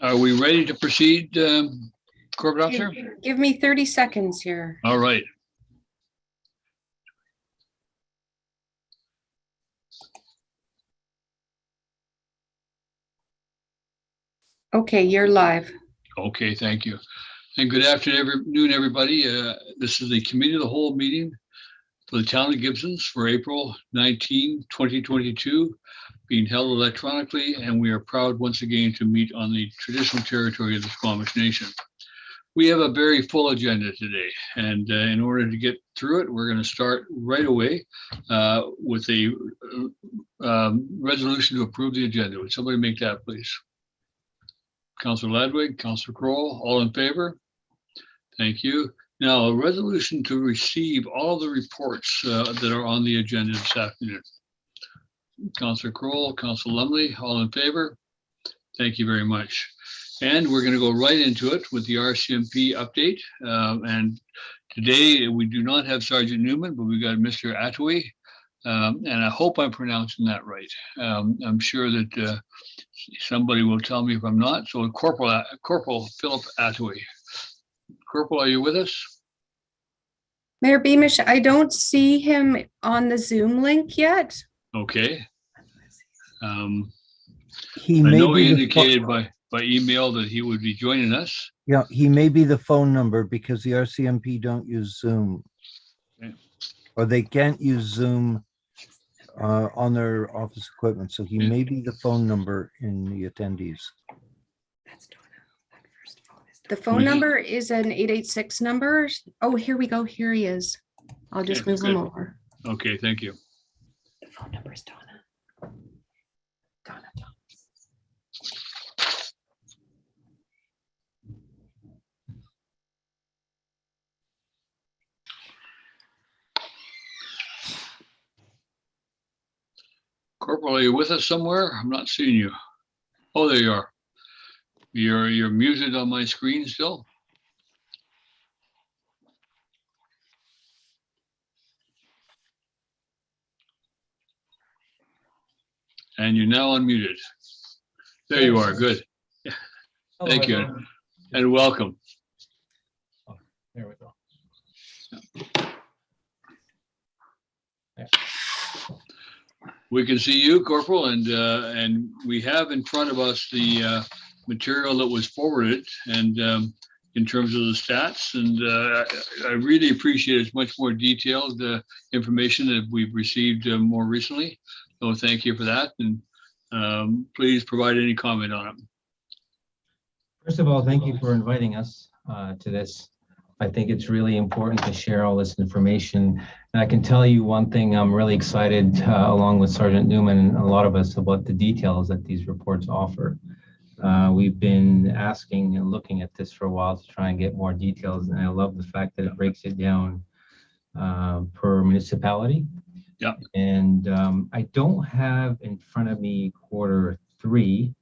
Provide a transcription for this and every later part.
Are we ready to proceed, Corporate Officer? Give me 30 seconds here. All right. Okay, you're live. Okay, thank you. And good afternoon, everybody. This is the Committee of the Whole meeting for the Town of Gibsons for April 19, 2022, being held electronically, and we are proud once again to meet on the traditional territory of the Squamish Nation. We have a very full agenda today, and in order to get through it, we're going to start right away with a resolution to approve the agenda. Would somebody make that, please? Councillor Ladwig, Councillor Kroll, all in favor? Thank you. Now, a resolution to receive all the reports that are on the agenda this afternoon. Councillor Kroll, Councillor Lumley, all in favor? Thank you very much. And we're going to go right into it with the RCMP update. And today we do not have Sergeant Newman, but we've got Mr. Attaway. And I hope I'm pronouncing that right. I'm sure that somebody will tell me if I'm not. So Corporal Philip Attaway. Corporal, are you with us? Mayor Beamish, I don't see him on the Zoom link yet. Okay. He I may know be he the indicated by email that he would be joining us. yeah, he may be the phone number because the RCMP don't use Zoom. Okay. Or they can't use Zoom on their office equipment. So he may be the phone number in the attendees. The phone number is an 886 number. Oh, here we go. Here he is. I'll just move him over. Okay, thank you. The phone number is Donna. Donna. Corporal, are you with us somewhere? I'm not seeing you. Oh, there you are. You're muted on my screen still. And you're now unmuted. There you are. Good. Thank you. And welcome. Oh, there we go. Yeah. We can see you, Corporal, and we have in front of us the material that was forwarded, and in terms of the stats, and I really appreciate it's much more detailed information that we've received more recently. So thank you for that, and please provide any comment on it. First of all, thank you for inviting us to this. I think it's really important to share all this information. And I can tell you one thing, I'm really excited along with Sergeant Newman and a lot of us about the details that these reports offer. We've been asking and looking at this for a while to try and get more details. And I love the fact that it breaks it down per municipality. Yeah. And I don't have in front of me Q3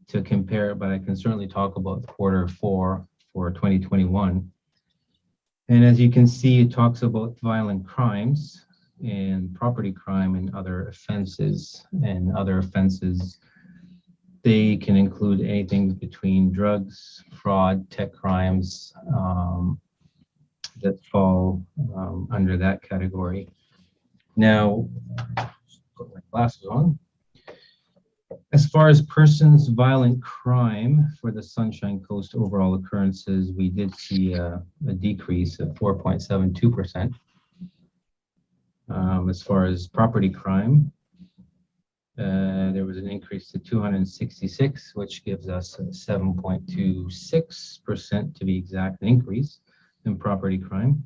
to compare, but I can certainly talk about Q4 for 2021. And as you can see, it talks about violent crimes and property crime and other offenses. And other offenses, they can include anything between drugs, fraud, tech crimes that fall under that category. Now, put my glasses on. As far as persons violent crime for the Sunshine Coast overall occurrences, we did see a decrease of 4.72%. As far as property crime, there was an increase to 266, which gives us a 7.26% to be exact increase in property crime.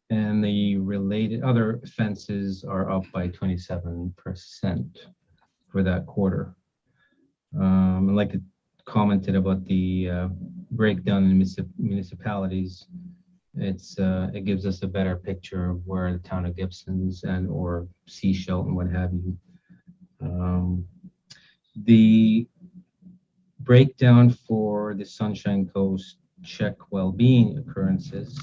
And the related other offenses are up by 27%. For that quarter. I'd like to comment about the breakdown in municipalities. It gives us a better picture of where the town of Gibsons and or Seashell and what have you. The breakdown for the Sunshine Coast check well-being occurrences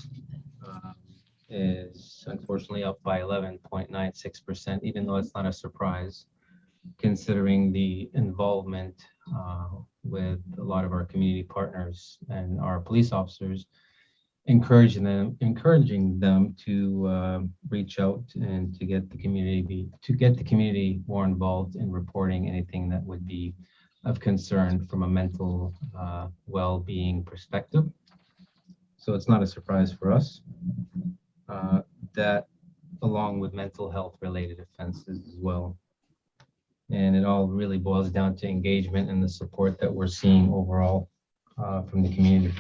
is unfortunately up by 11.96%, even though it's not a surprise, considering the involvement with a lot of our community partners and our police officers, encouraging them to reach out and to get the community more involved in reporting anything that would be of concern from a mental well-being perspective. So it's not a surprise for us that, along with mental health related offenses as well. And it all really boils down to engagement and the support that we're seeing overall from the community.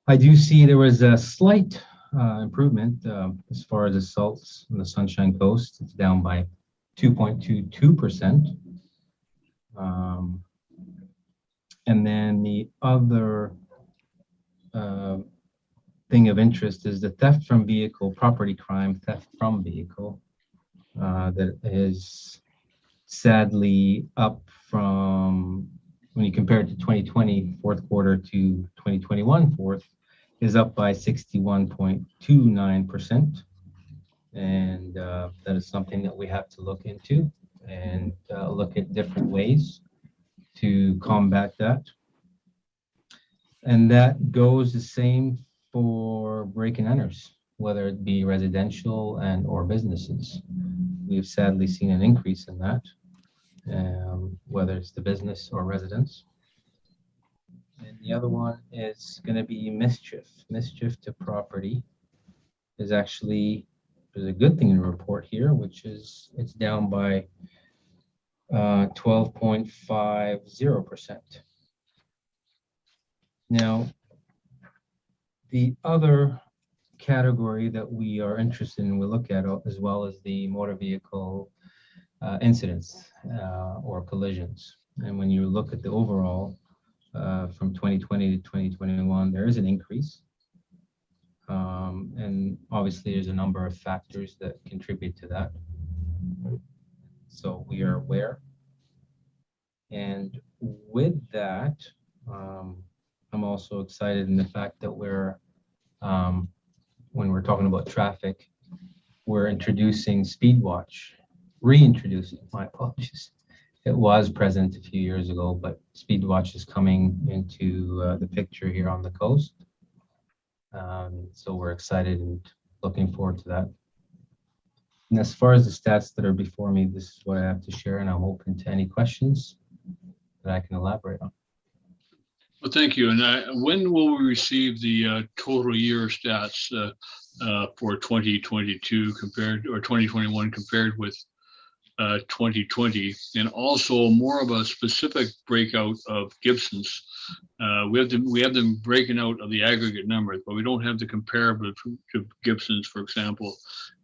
I do see there was a slight improvement as far as assaults on the Sunshine Coast. It's down by 2.22%. And then the other thing of interest is the theft from vehicle, property crime, theft from vehicle, that is sadly up from, when you compare it to 2020 fourth quarter to 2021 fourth, is up by 61.29%. And that is something that we have to look into and look at different ways to combat that. And that goes the same for break and enters, whether it be residential and or businesses. We've sadly seen an increase in that, whether it's the business or residents. And the other one is going to be mischief. Mischief to property is actually, there's a good thing to report here, which is it's down by 12.50%. Now, the other category that we are interested in, we look at as well as the motor vehicle incidents or collisions. And when you look at the overall from 2020 to 2021, there is an increase. And obviously there's a number of factors that contribute to that. So we are aware. And with that, I'm also excited in the fact that we're, when we're talking about traffic, we're introducing Speed Watch, reintroducing, my apologies. It was present a few years ago, but Speed Watch is coming into the picture here on the coast. So we're excited and looking forward to that. And as far as the stats that are before me, this is what I have to share, and I'm open to any questions that I can elaborate on. Well, thank you. And when will we receive the total year stats for 2022 compared, or 2021 compared with 2020, and also more of a specific breakout of Gibsons? We have them breaking out of the aggregate numbers, but we don't have the comparative to Gibsons. For example,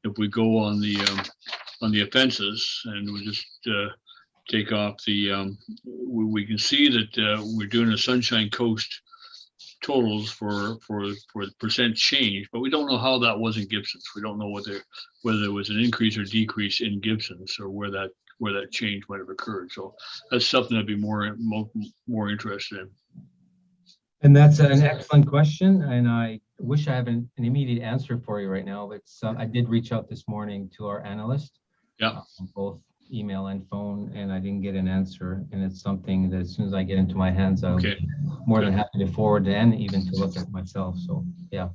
if we go on the offenses and we just take off the, we can see that we're doing a Sunshine Coast totals for the percent change, but we don't know how that was in Gibsons. We don't know whether there was an increase or decrease in Gibsons, or where that change might have occurred. So that's something I'd be more interested in. And that's an excellent question, and I wish I have an immediate answer for you right now. But I did reach out this morning to our analyst, both email and phone, and I didn't get an answer. And it's something that as soon as I get into my hands, I'll be more than happy to forward and even to look at myself. So yeah.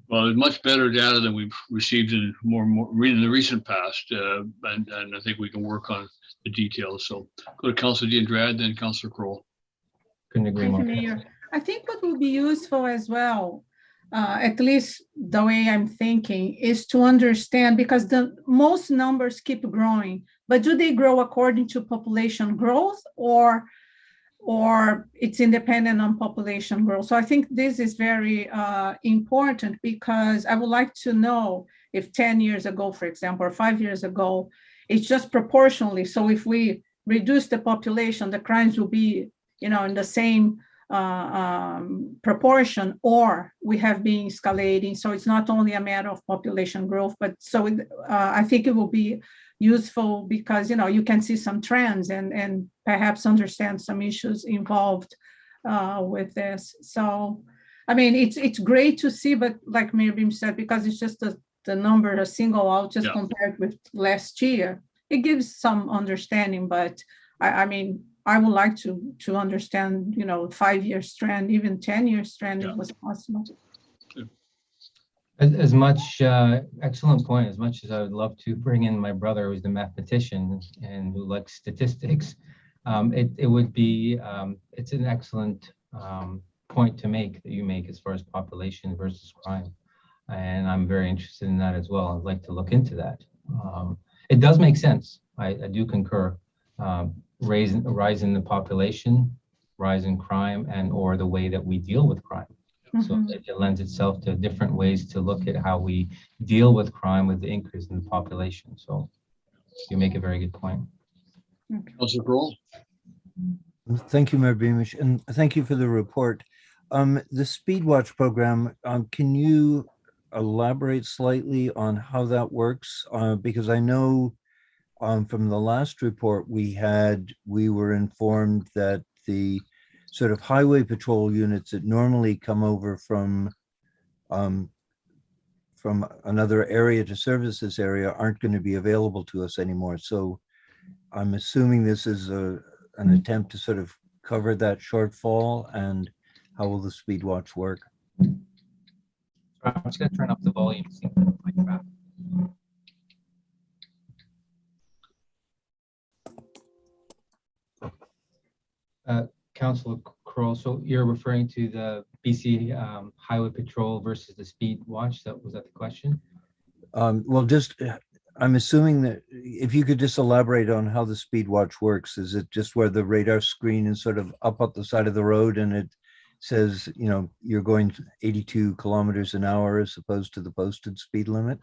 Well, it's much better data than we've received in in the recent past, and I think we can work on the details. So go to Councilor D'Andrade, then Councilor Kroll. Couldn't agree more. Mayor. I think what will be useful as well, at least the way I'm thinking, is to understand, because the most numbers keep growing, but do they grow according to population growth, or it's independent on population growth? So I think this is very important, because I would like to know if 10 years ago, for example, or 5 years ago, it's just proportionally. So if we reduce the population, the crimes will be, in the same proportion, or we have been escalating. So it's not only a matter of population growth, but I think it will be useful, because you can see some trends and perhaps understand some issues involved with this. So I mean, it's great to see, but like Mayor Beam said, because it's just the number, a single out, just compared with last year, it gives some understanding. But I mean, I would like to understand, 5-year trend, even 10-year trend, if Yeah. it was possible. As much, excellent point, as much as I would love to bring in my brother, who's the mathematician and who likes statistics, it would be, it's an excellent point to make that you make as far as population versus crime. And I'm very interested in that as well. I'd like to look into that. It does make sense. I do concur. Rise in the population, rise in crime, and or the way that we deal with crime. So it lends itself to different ways to look at how we deal with crime with the increase in the population. So you make a very good point. Councilor Kroll? Thank you, Mayor Beamish, and thank you for the report. The Speed Watch program, can you elaborate slightly on how that works? Because I know from the last report we were informed that the sort of highway patrol units that normally come over from another area to service this area aren't going to be available to us anymore. So I'm assuming this is an attempt to sort of cover that shortfall. And how will the Speed Watch work? I'm just going to turn up the volume. Councilor Kroll, so you're referring to the BC Highway Patrol versus the Speed Watch? Was that the question? Well, I'm assuming that if you could just elaborate on how the Speed Watch works. Is it just where the radar screen is sort of up the side of the road and it says, you're going 82 kilometers an hour as opposed to the posted speed limit?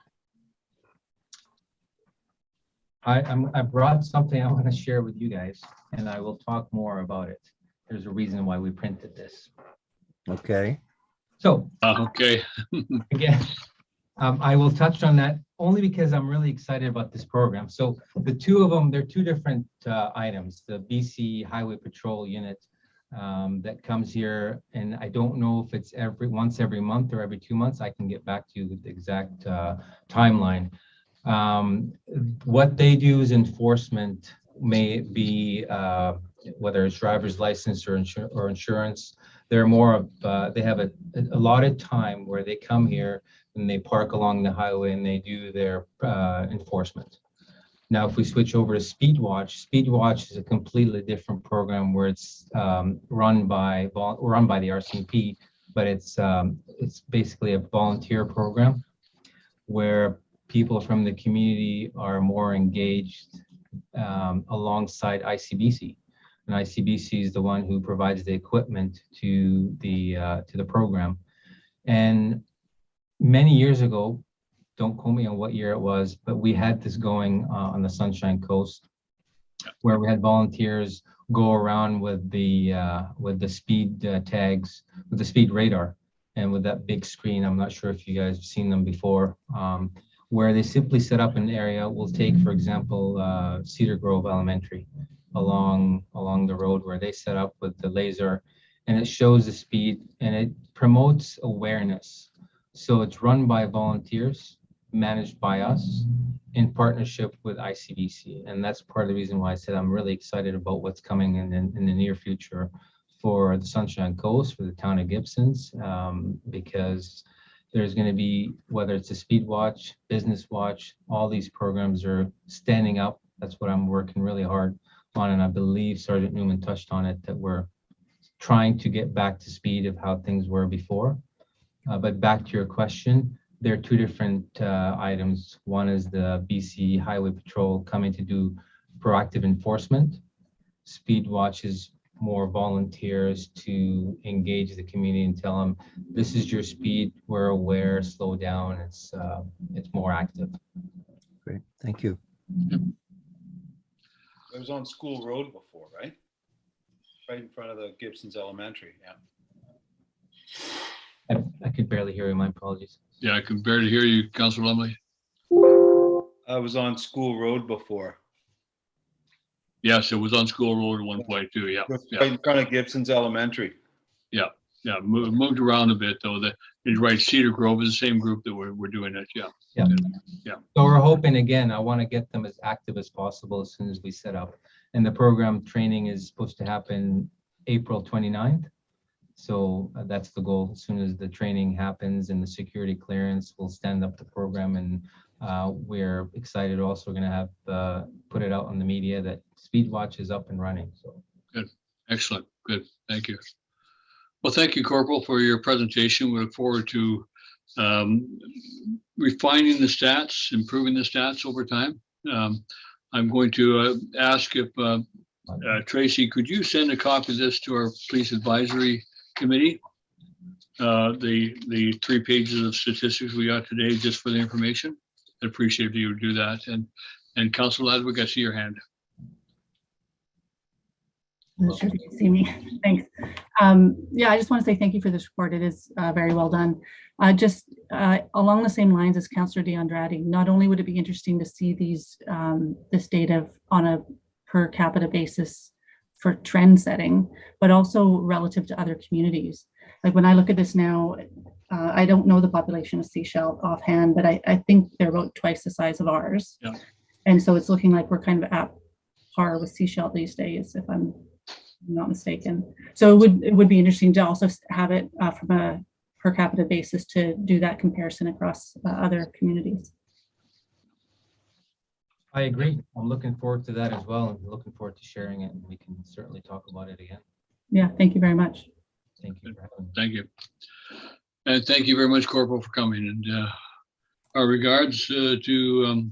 I brought something I want to share with you guys, and I will talk more about it. There's a reason why we printed this. Okay. So, Okay. again, I will touch on that only because I'm really excited about this program. So the two of them, they're two different items. The BC Highway Patrol unit that comes here, and I don't know if it's once every month or every 2 months. I can get back to you with the exact timeline. What they do is enforcement, may it be whether it's driver's license or insurance. They're more of they have a allotted time where they come here and they park along the highway and they do their enforcement. Now, if we switch over to Speed Watch is a completely different program where it's run by the RCMP, but it's basically a volunteer program where people from the community are more engaged alongside ICBC. And ICBC is the one who provides the equipment to the program. And many years ago, don't quote me on what year it was, but we had this going on the Sunshine Coast, where we had volunteers go around with the speed tags, with the speed radar, and with that big screen. I'm not sure if you guys have seen them before, where they simply set up an area. We'll take, for example, Cedar Grove Elementary along the road, where they set up with the laser, and it shows the speed and it promotes awareness. So it's run by volunteers, managed by us in partnership with ICBC. And that's part of the reason why I said I'm really excited about what's coming in the near future for the Sunshine Coast, for the town of Gibsons, because there's going to be, whether it's a Speed Watch, Business Watch, all these programs are standing up. That's what I'm working really hard on. And I believe Sergeant Newman touched on it, that we're trying to get back to speed of how things were before. But back to your question, there are two different items. One is the BC Highway Patrol coming to do proactive enforcement. Speed Watch is more volunteers to engage the community and tell them, this is your speed, we're aware, slow down. It's more active. Great, thank you. It was on School Road before, right? Right in front of the Gibsons Elementary, yeah. I could barely hear you, my apologies. Yeah, I can barely hear you, Councilor Lumley. I was on School Road before. Yes, it was on School Road at one point too. Yeah, Right yeah, in front of Gibsons Elementary. yeah. Moved around a bit though. You're right. Cedar Grove is the same group that we're doing it. Yeah. Yeah. Yeah. So we're hoping, again, I want to get them as active as possible as soon as we set up. And the program training is supposed to happen April 29th. So that's the goal. As soon as the training happens and the security clearance, we'll stand up the program, and we're excited. Also going to have put it out on the media that Speedwatch is up and running. So Good, excellent, good, thank you. Well, thank you, Corporal, for your presentation. We look forward to refining the stats, improving the stats over time. I'm going to ask if Tracy, could you send a copy of this to our Police Advisory Committee? The 3 pages of statistics we got today, just for the information. I'd appreciate if you would do that. And Councilor Ladwig, I see your hand. I'm sure you can see me. Thanks. Yeah, I just want to say thank you for this report. It is very well done. Just along the same lines as Councillor D'Andrade, not only would it be interesting to see these this data on a per capita basis for trend setting, but also relative to other communities. Like when I look at this now, I don't know the population of Sechelt offhand, but I think they're about twice the size of ours. Yeah. And so it's looking like we're kind of at par with Sechelt these days, if I'm not mistaken. So it would be interesting to also have it from a per capita basis to do that comparison across other communities. I agree. I'm looking forward to that as well, and looking forward to sharing it. And we can certainly talk about it again. Yeah, thank you very much. Thank you for having me. Thank you. And thank you very much, Corporal, for coming. And our regards to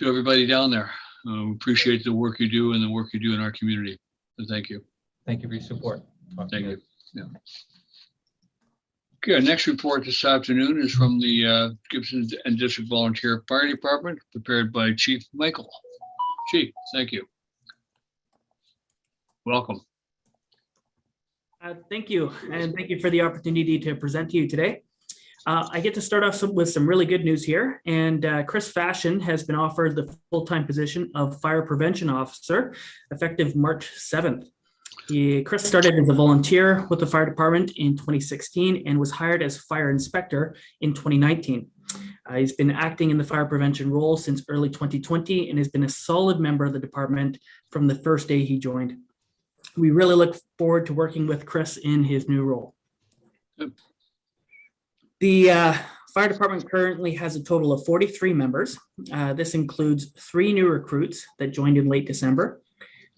everybody down there. We appreciate the work you do and the work you do in our community. So thank you. Thank you for your support. Thank you. Yeah. Okay, our next report this afternoon is from the Gibson and District Volunteer Fire Department, prepared by Chief Michael. Chief, thank you. Welcome. Thank you, and thank you for the opportunity to present to you today. I get to start off with some really good news here, and Chris Fashion has been offered the full-time position of Fire Prevention Officer effective March 7th. Chris started as a volunteer with the fire department in 2016 and was hired as fire inspector in 2019. He's been acting in the fire prevention role since early 2020 and has been a solid member of the department from the first day he joined. We really look forward to working with Chris in his new role. Good. The fire department currently has a total of 43 members. This includes 3 new recruits that joined in late December.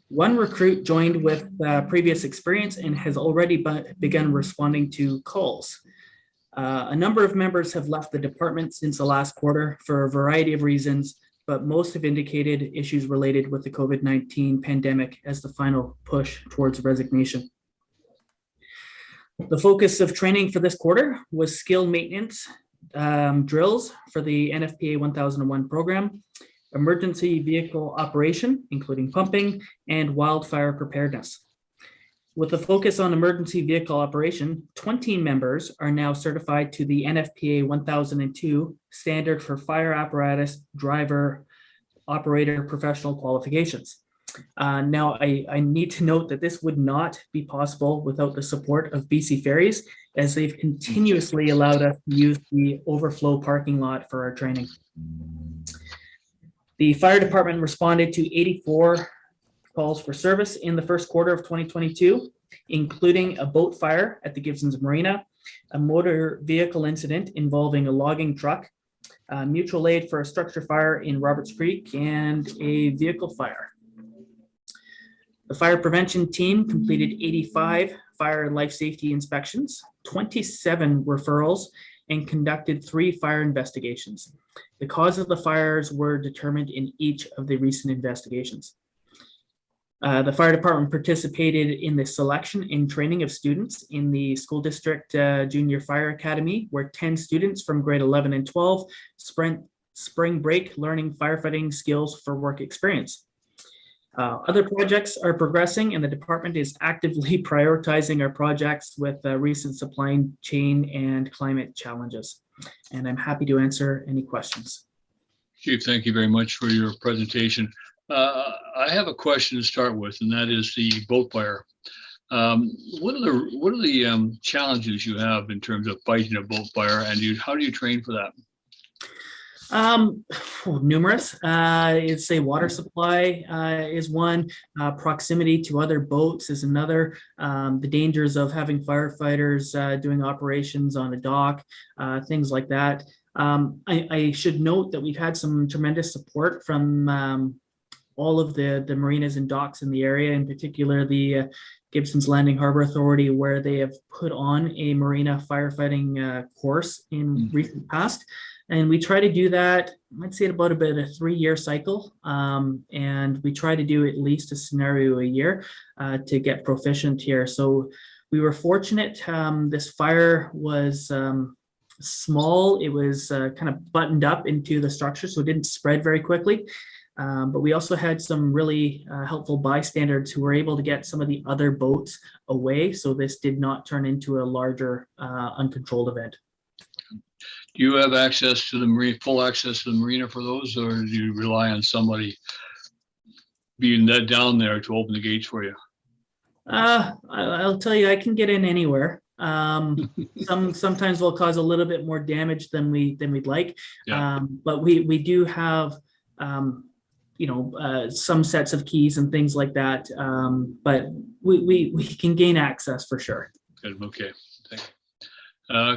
1 recruit joined with previous experience and has already begun responding to calls. A number of members have left the department since the last quarter for a variety of reasons, but most have indicated issues related with the COVID-19 pandemic as the final push towards resignation. The focus of training for this quarter was skill maintenance drills for the NFPA 1001 program, emergency vehicle operation, including pumping, and wildfire preparedness. With a focus on emergency vehicle operation, 20 members are now certified to the NFPA 1002 standard for fire apparatus driver operator professional qualifications. Now, I need to note that this would not be possible without the support of BC Ferries, as they've continuously allowed us to use the overflow parking lot for our training. The fire department responded to 84 calls for service in the first quarter of 2022, including a boat fire at the Gibsons Marina, a motor vehicle incident involving a logging truck, mutual aid for a structure fire in Roberts Creek, and a vehicle fire. The fire prevention team completed 85 fire and life safety inspections, 27 referrals, and conducted 3 fire investigations. The cause of the fires were determined in each of the recent investigations. The fire department participated in the selection and training of students in the school district junior fire academy, where 10 students from grade 11 and 12 spring break learning firefighting skills for work experience. Other projects are progressing, and the department is actively prioritizing our projects with recent supply chain and climate challenges. And I'm happy to answer any questions. Chief, thank you very much for your presentation. I have a question to start with, and that is the boat fire. What are the challenges you have in terms of fighting a boat fire, and how do you train for that? Numerous. It's a water supply is one. Proximity to other boats is another. The dangers of having firefighters doing operations on a dock, things like that. I should note that we've had some tremendous support from all of the marinas and docks in the area, in particular the Gibsons Landing Harbor Authority, where they have put on a marina firefighting course in recent past. And we try to do that, I'd say about a 3-year cycle. And we try to do at least a scenario a year to get proficient here. So we were fortunate. This fire was small. It was kind of buttoned up into the structure, so it didn't spread very quickly. But we also had some really helpful bystanders who were able to get some of the other boats away. So this did not turn into a larger uncontrolled event. Do you have access to the marina, full access to the marina for those, or do you rely on somebody being that down there to open the gates for you? I'll tell you, I can get in anywhere. Sometimes we'll cause a little bit more damage than we'd like. Yeah. But we do have some sets of keys and things like that. But we can gain access for sure. Good. Okay. Thank you.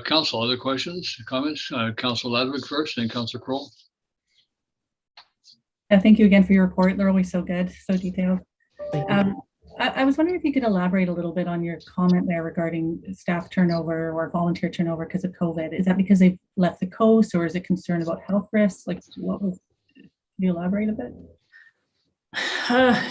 Council, other questions, comments? Council Ladwig first, then Council Kroll. Thank you again for your report. They're always so good, so detailed. I was wondering if you could elaborate a little bit on your comment there regarding staff turnover or volunteer turnover because of COVID. Is that because they've left the coast, or is it concern about health risks? Like, could you elaborate a bit?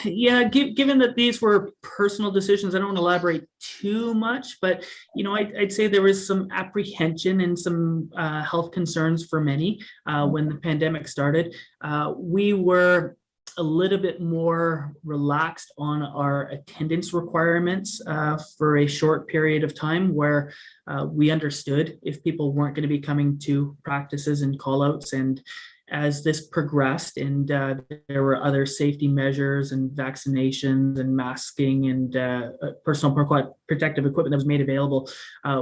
Yeah, given that these were personal decisions, I don't want to elaborate too much, but I'd say there was some apprehension and some health concerns for many when the pandemic started. We were a little bit more relaxed on our attendance requirements for a short period of time, where we understood if people weren't going to be coming to practices and call-outs. And as this progressed and there were other safety measures and vaccinations and masking and personal protective equipment that was made available,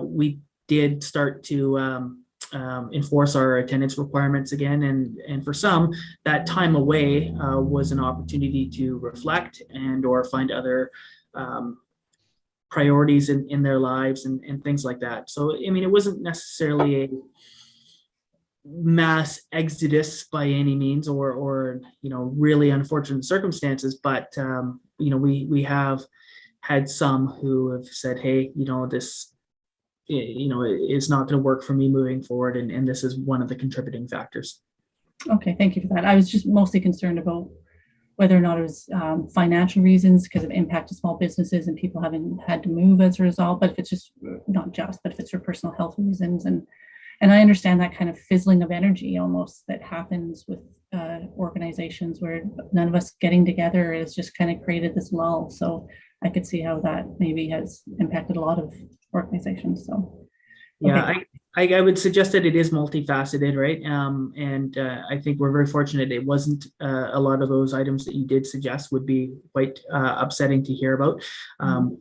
we did start to enforce our attendance requirements again. And for some, that time away was an opportunity to reflect and or find other priorities in their lives and things like that. So, I mean, it wasn't necessarily a mass exodus by any means or really unfortunate circumstances, but we have had some who have said, hey, this it's not going to work for me moving forward, and this is one of the contributing factors. Okay, thank you for that. I was just mostly concerned about whether or not it was financial reasons because of impact to small businesses and people having had to move as a result, but if it's just not just, but if it's for personal health reasons. And I understand that kind of fizzling of energy almost that happens with organizations where none of us getting together has just kind of created this lull. So I could see how that maybe has impacted a lot of organizations. So yeah, okay. I would suggest that it is multifaceted, right? And I think we're very fortunate it wasn't a lot of those items that you did suggest would be quite upsetting to hear about.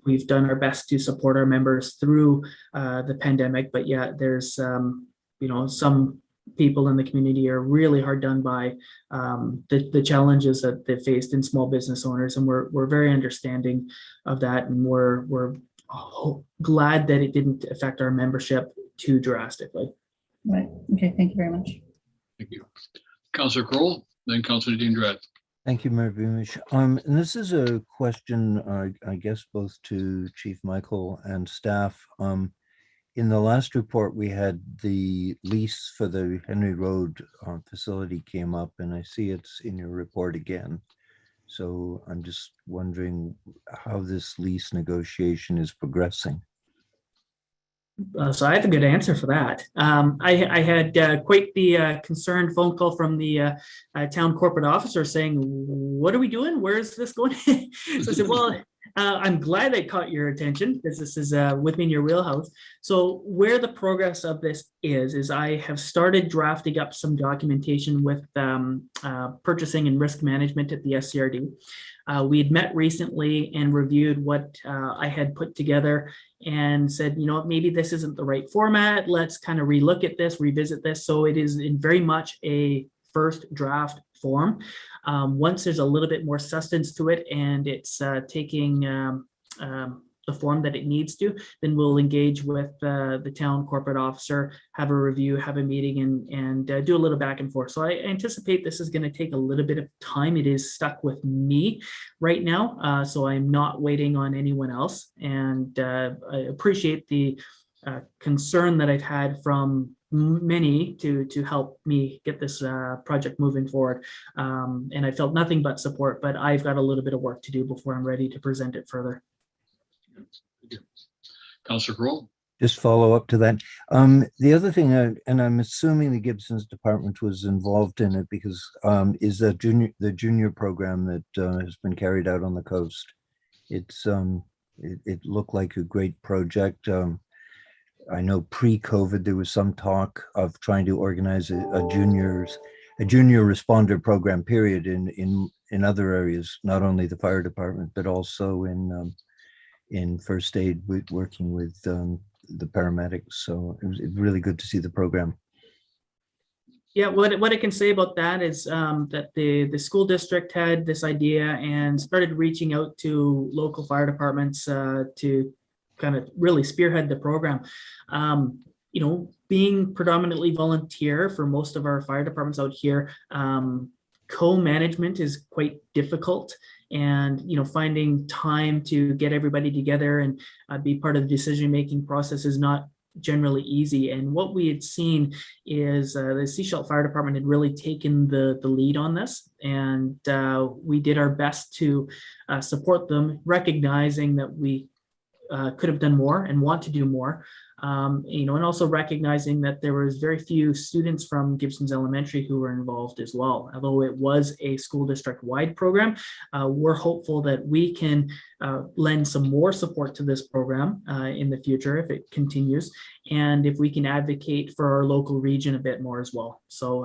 We've done our best to support our members through the pandemic, but yeah, there's some people in the community are really hard done by the challenges that they faced in small business owners, and we're very understanding of that, and we're glad that it didn't affect our membership too drastically. Right. Okay. Thank you very much. Thank you. Councilor Kroll, then Councilor Dean-Dredd. Thank you, Mayor Beamish. And this is a question, I guess, both to Chief Michael and staff. In the last report, we had the lease for the Henry Road facility came up, and I see it's in your report again. So I'm just wondering how this lease negotiation is progressing. So I have a good answer for that. I had quite the concerned phone call from the town corporate officer saying, what are we doing? Where is this going? So I said, well, I'm glad I caught your attention because this is within your wheelhouse. So where the progress of this is I have started drafting up some documentation with purchasing and risk management at the SCRD. We had met recently and reviewed what I had put together and said, you know what, maybe this isn't the right format. Let's kind of relook at this, revisit this. So it is in very much a first draft form. Once there's a little bit more substance to it and it's taking the form that it needs to, then we'll engage with the town corporate officer, have a review, have a meeting, and do a little back and forth. So I anticipate this is going to take a little bit of time. It is stuck with me right now, so I'm not waiting on anyone else. And I appreciate the concern that I've had from many to help me get this project moving forward. And I felt nothing but support, but I've got a little bit of work to do before I'm ready to present it further. Councillor Kroll? Just follow up to that. The other thing, and I'm assuming the Gibsons department was involved in it because is the junior program that has been carried out on the coast. It's it looked like a great project. I know pre-COVID there was some talk of trying to organize a junior responder program period in other areas, not only the fire department but also in first aid, working with the paramedics. So it was really good to see the program. Yeah, what I can say about that is that the school district had this idea and started reaching out to local fire departments to kind of really spearhead the program. You know, being predominantly volunteer for most of our fire departments out here, co-management is quite difficult. And, you know, finding time to get everybody together and be part of the decision-making process is not generally easy. And what we had seen is the Sechelt Fire Department had really taken the lead on this. And we did our best to support them, recognizing that we could have done more and want to do more. You know, and also recognizing that there was very few students from Gibsons Elementary who were involved as well. Although it was a school district-wide program, we're hopeful that we can lend some more support to this program in the future if it continues, and if we can advocate for our local region a bit more as well. So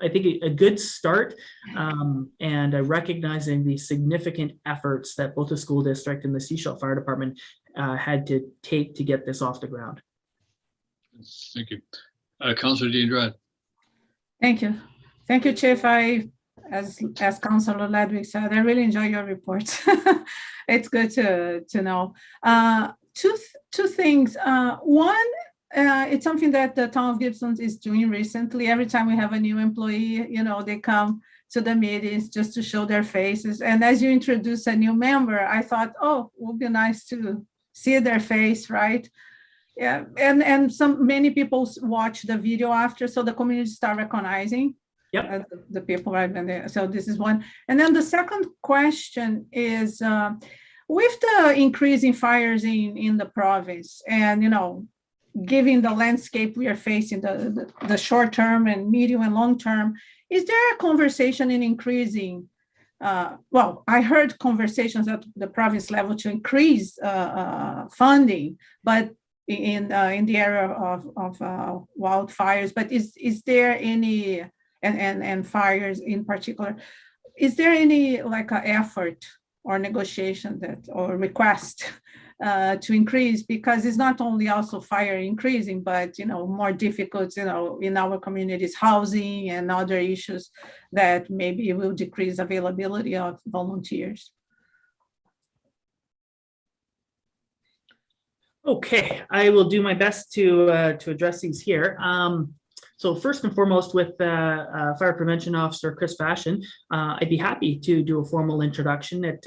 I think a good start, and recognizing the significant efforts that both the school district and the Sechelt Fire Department had to take to get this off the ground. Thank you. Councillor D'Andrade. Thank you. Thank you, Chief. As Councillor Ledwig said, I really enjoy your reports. It's good to know. Two things. One, it's something that the town of Gibsons is doing recently. Every time we have a new employee, you know, they come to the meetings just to show their faces. And as you introduce a new member, I thought, oh, it would be nice to see their face, right? Yeah, and many people watch the video after, so the community start recognizing the people right there. So this is one. And then the second question is, with the increasing fires in the province, and you know, given the landscape we are facing, the short term and medium and long term, is there a conversation in increasing? Well, I heard conversations at the province level to increase funding, but in the area of wildfires. But is there any, and fires in particular, is there any like an effort or negotiation that or request to increase? Because it's not only also fire increasing, but you know, more difficult, you know, in our communities, housing and other issues that maybe will decrease availability of volunteers. Okay, I will do my best to address these here. So first and foremost, with Fire Prevention Officer Chris Fashion, I'd be happy to do a formal introduction at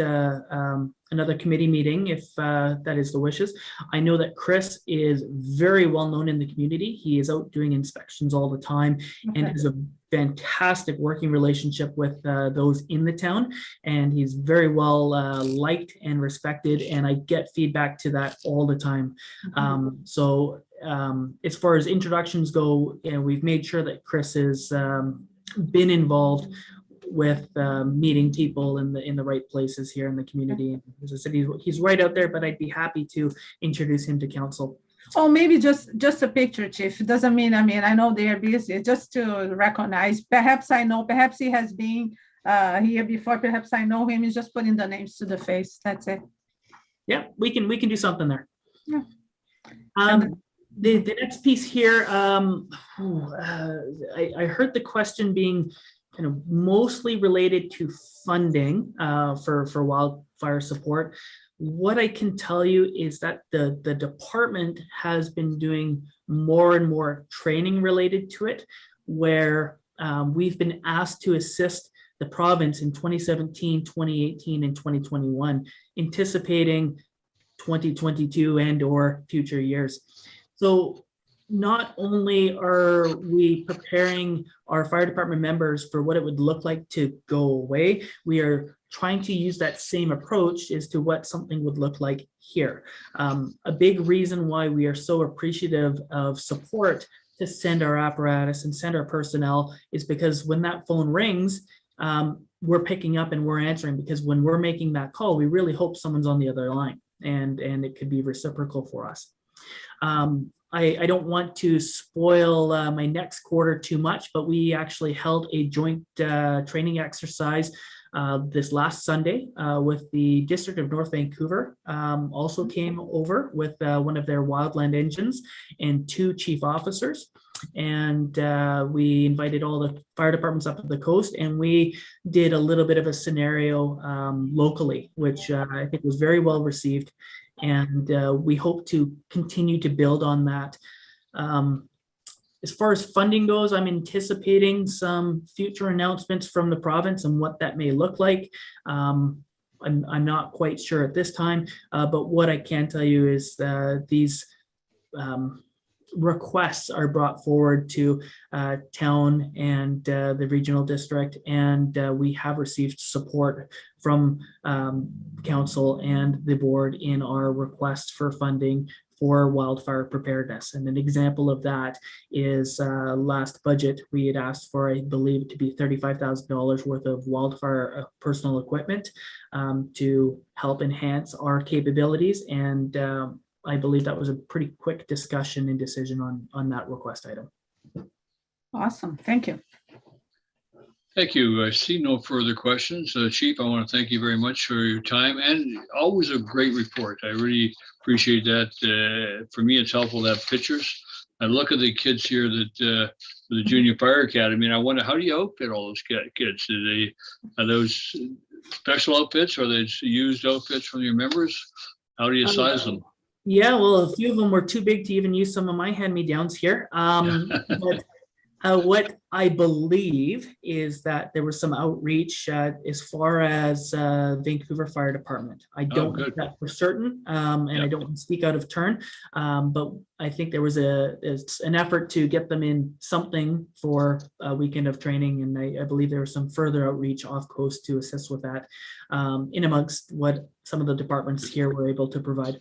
another committee meeting if that is the wishes. I know that Chris is very well known in the community. He is out doing inspections all the time and has a fantastic working relationship with those in the town, and he's very well liked and respected, and I get feedback to that all the time. So as far as introductions go, we've made sure that Chris has been involved with meeting people in the right places here in the community. And as I said, he's right out there, but I'd be happy to introduce him to council. Oh, maybe just a picture, Chief. It doesn't mean, I know they are busy, just to recognize. Perhaps I know, perhaps he has been here before, perhaps I know him. He's just putting the names to the face. That's it. Yeah, we can do something there. Yeah. The next piece here, I heard the question being kind of mostly related to funding for wildfire support. What I can tell you is that the department has been doing more and more training related to it, where we've been asked to assist the province in 2017, 2018, and 2021, anticipating 2022 and or future years. So not only are we preparing our fire department members for what it would look like to go away, we are trying to use that same approach as to what something would look like here. A big reason why we are so appreciative of support to send our apparatus and send our personnel is because when that phone rings, we're picking up and we're answering, because when we're making that call, we really hope someone's on the other line, and it could be reciprocal for us. I don't want to spoil my next quarter too much, but we actually held a joint training exercise this last Sunday with the District of North Vancouver. Also came over with one of their wildland engines and 2 chief officers. And we invited all the fire departments up to the coast, and we did a little bit of a scenario locally, which I think was very well received. And we hope to continue to build on that. As far as funding goes, I'm anticipating some future announcements from the province and what that may look like. I'm not quite sure at this time, but what I can tell you is these requests are brought forward to town and the regional district, and we have received support from council and the board in our request for funding for wildfire preparedness. And an example of that is last budget, we had asked for, I believe it to be $35,000 worth of wildfire personal equipment to help enhance our capabilities. And I believe that was a pretty quick discussion and decision on that request item. Awesome. Thank you. Thank you. I see no further questions. Chief, I want to thank you very much for your time, and always a great report. I really appreciate that. For me, it's helpful to have pictures. I look at the kids here that the Junior Fire Academy, and I wonder, how do you outfit all those kids? Are those special outfits, or are they used outfits from your members? How do you size them? Yeah, well, a few of them were too big to even use some of my hand-me-downs here. But what I believe is that there was some outreach as far as Vancouver Fire Department. I don't know that for certain, and I don't want to speak out of turn, but I think there was an effort to get them in something for a weekend of training, and I believe there was some further outreach off coast to assist with that, in amongst what some of the departments here were able to provide.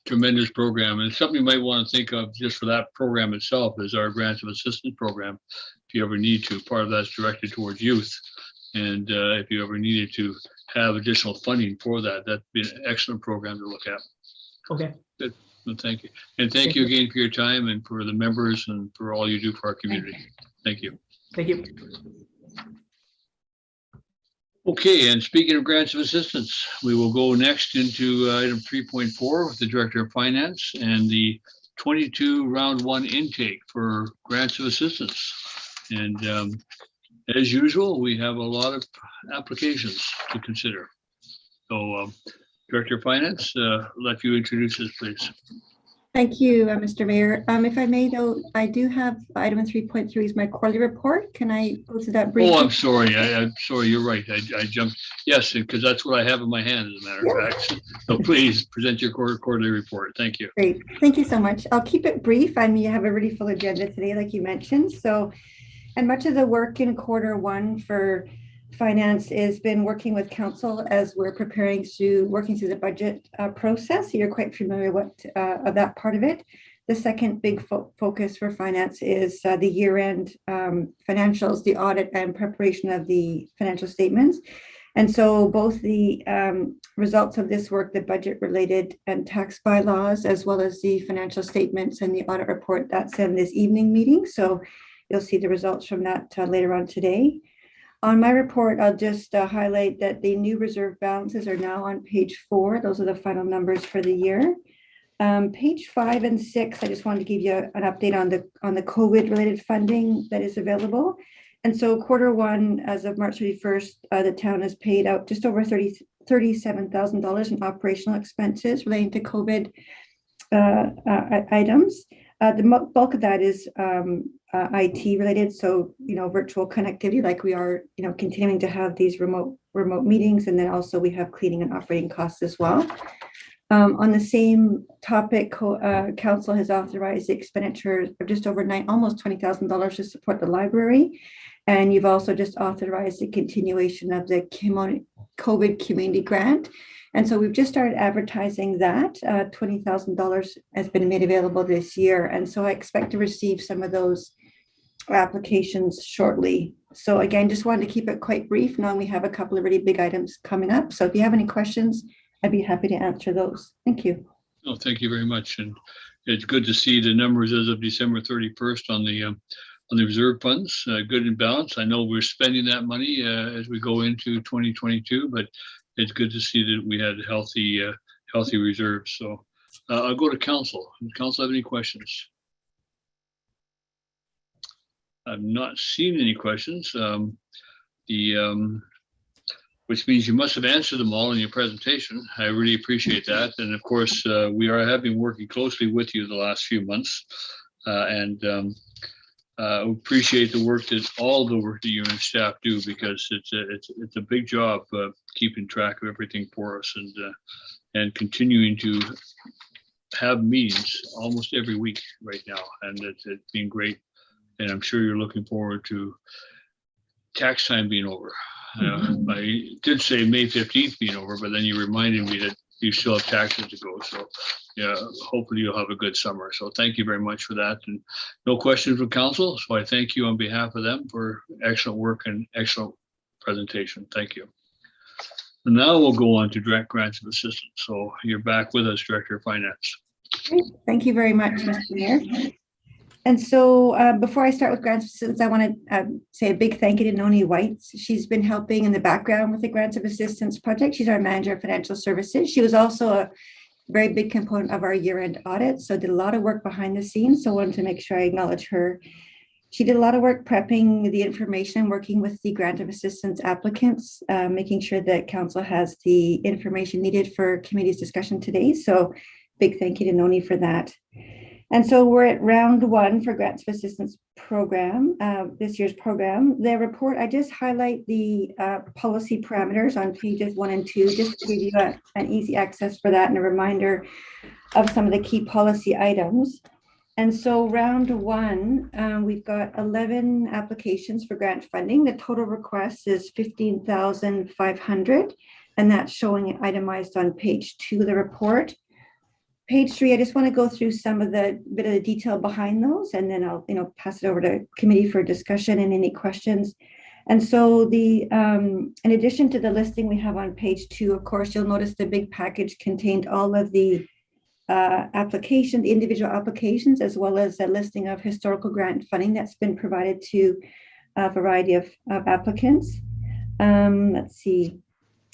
Tremendous program, and something you might want to think of just for that program itself is our grants of assistance program. If you ever need to, part of that's directed towards youth, and if you ever needed to have additional funding for that, that'd be an excellent program to look at. Okay. Good. Well, thank you, and thank you again for your time and for the members and for all you do for our community. Thank you. Thank you. Okay, and speaking of grants of assistance, we will go next into item 3.4 with the Director of Finance and the 22 round 1 intake for grants of assistance. And as usual, we have a lot of applications to consider. So Director of Finance, let you introduce us, please. Thank you, Mr. Mayor. If I may, though, I do have item 3.3 is my quarterly report. Can I go to that briefly? Oh, I'm sorry. I'm sorry. You're right. I jumped. Yes, because that's what I have in my hand, as a matter of fact. So please present your quarterly report. Thank you. Great. Thank you so much. I'll keep it brief. I mean, you have a really full agenda today, like you mentioned. So, and much of the work in Q1 for finance has been working with council as we're working through the budget process. So you're quite familiar with that part of it. The second big focus for finance is the year-end financials, the audit and preparation of the financial statements. And so both the results of this work, the budget related and tax bylaws, as well as the financial statements and the audit report, that's in this evening meeting. So you'll see the results from that later on today. On my report, I'll just highlight that the new reserve balances are now on page 4. Those are the final numbers for the year. Page 5 and 6, I just wanted to give you an update on the COVID related funding that is available. And so Q1, as of March 31st, the town has paid out just over $37,000 in operational expenses relating to COVID items. The bulk of that is IT related, so virtual connectivity, like we are continuing to have these remote meetings, and then also we have cleaning and operating costs as well. On the same topic, council has authorized the expenditure of just over almost $20,000 to support the library. And you've also just authorized the continuation of the COVID community grant. And so we've just started advertising that. $20,000 has been made available this year. And so I expect to receive some of those applications shortly. So again, just wanted to keep it quite brief, knowing we have a couple of really big items coming up. So if you have any questions, I'd be happy to answer those. Thank you. Oh, thank you very much. And it's good to see the numbers as of December 31st on the reserve funds, good and balanced. I know we're spending that money as we go into 2022, but it's good to see that we had healthy reserves. So I'll go to council. Does council have any questions? I've not seen any questions. Which means you must have answered them all in your presentation. I really appreciate that. And of course, we have been working closely with you the last few months, and appreciate all the work that you and staff do, because it's a big job keeping track of everything for us, and continuing to have meetings almost every week right now, and it's been great. And I'm sure you're looking forward to tax time being over. I did say May 15th being over, but then you reminded me that you still have taxes to go. So yeah, hopefully you'll have a good summer. So thank you very much for that. And no questions from council. So I thank you on behalf of them for excellent work and excellent presentation. Thank you. And now we'll go on to direct grants of assistance. So you're back with us, Director of Finance. Great. Thank you very much, Mr. Mayor. And so before I start with grants of assistance, I want to say a big thank you to Noni White. She's been helping in the background with the grants of assistance project. She's our manager of financial services. She was also a very big component of our year-end audit, so did a lot of work behind the scenes. So I wanted to make sure I acknowledge her. She did a lot of work prepping the information, working with the grant of assistance applicants, making sure that council has the information needed for committee's discussion today. So big thank you to Noni for that. And so we're at round 1 for grants of assistance program, this year's program. The report, I just highlight the policy parameters on pages 1 and 2, just to give you an easy access for that and a reminder of some of the key policy items. And so round 1, we've got 11 applications for grant funding. The total request is $15,500, and that's showing it itemized on page 2 of the report. Page 3, I just want to go through some of the bit of the detail behind those, and then I'll pass it over to committee for discussion and any questions. And so in addition to the listing we have on page 2, of course, you'll notice the big package contained all of the the individual applications, as well as a listing of historical grant funding that's been provided to a variety of applicants. Let's see.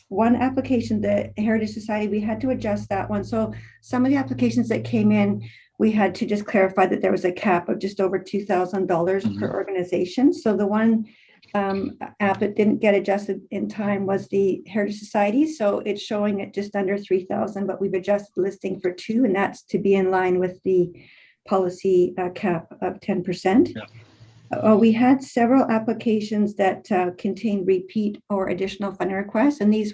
One application, the Heritage Society, we had to adjust that one. So some of the applications that came in, we had to just clarify that there was a cap of just over $2,000 per organization. So the one app that didn't get adjusted in time was the Heritage Society. So it's showing at just under 3,000, but we've adjusted the listing for 2, and that's to be in line with the policy cap of 10%. Yeah. We had several applications that contain repeat or additional funding requests, and these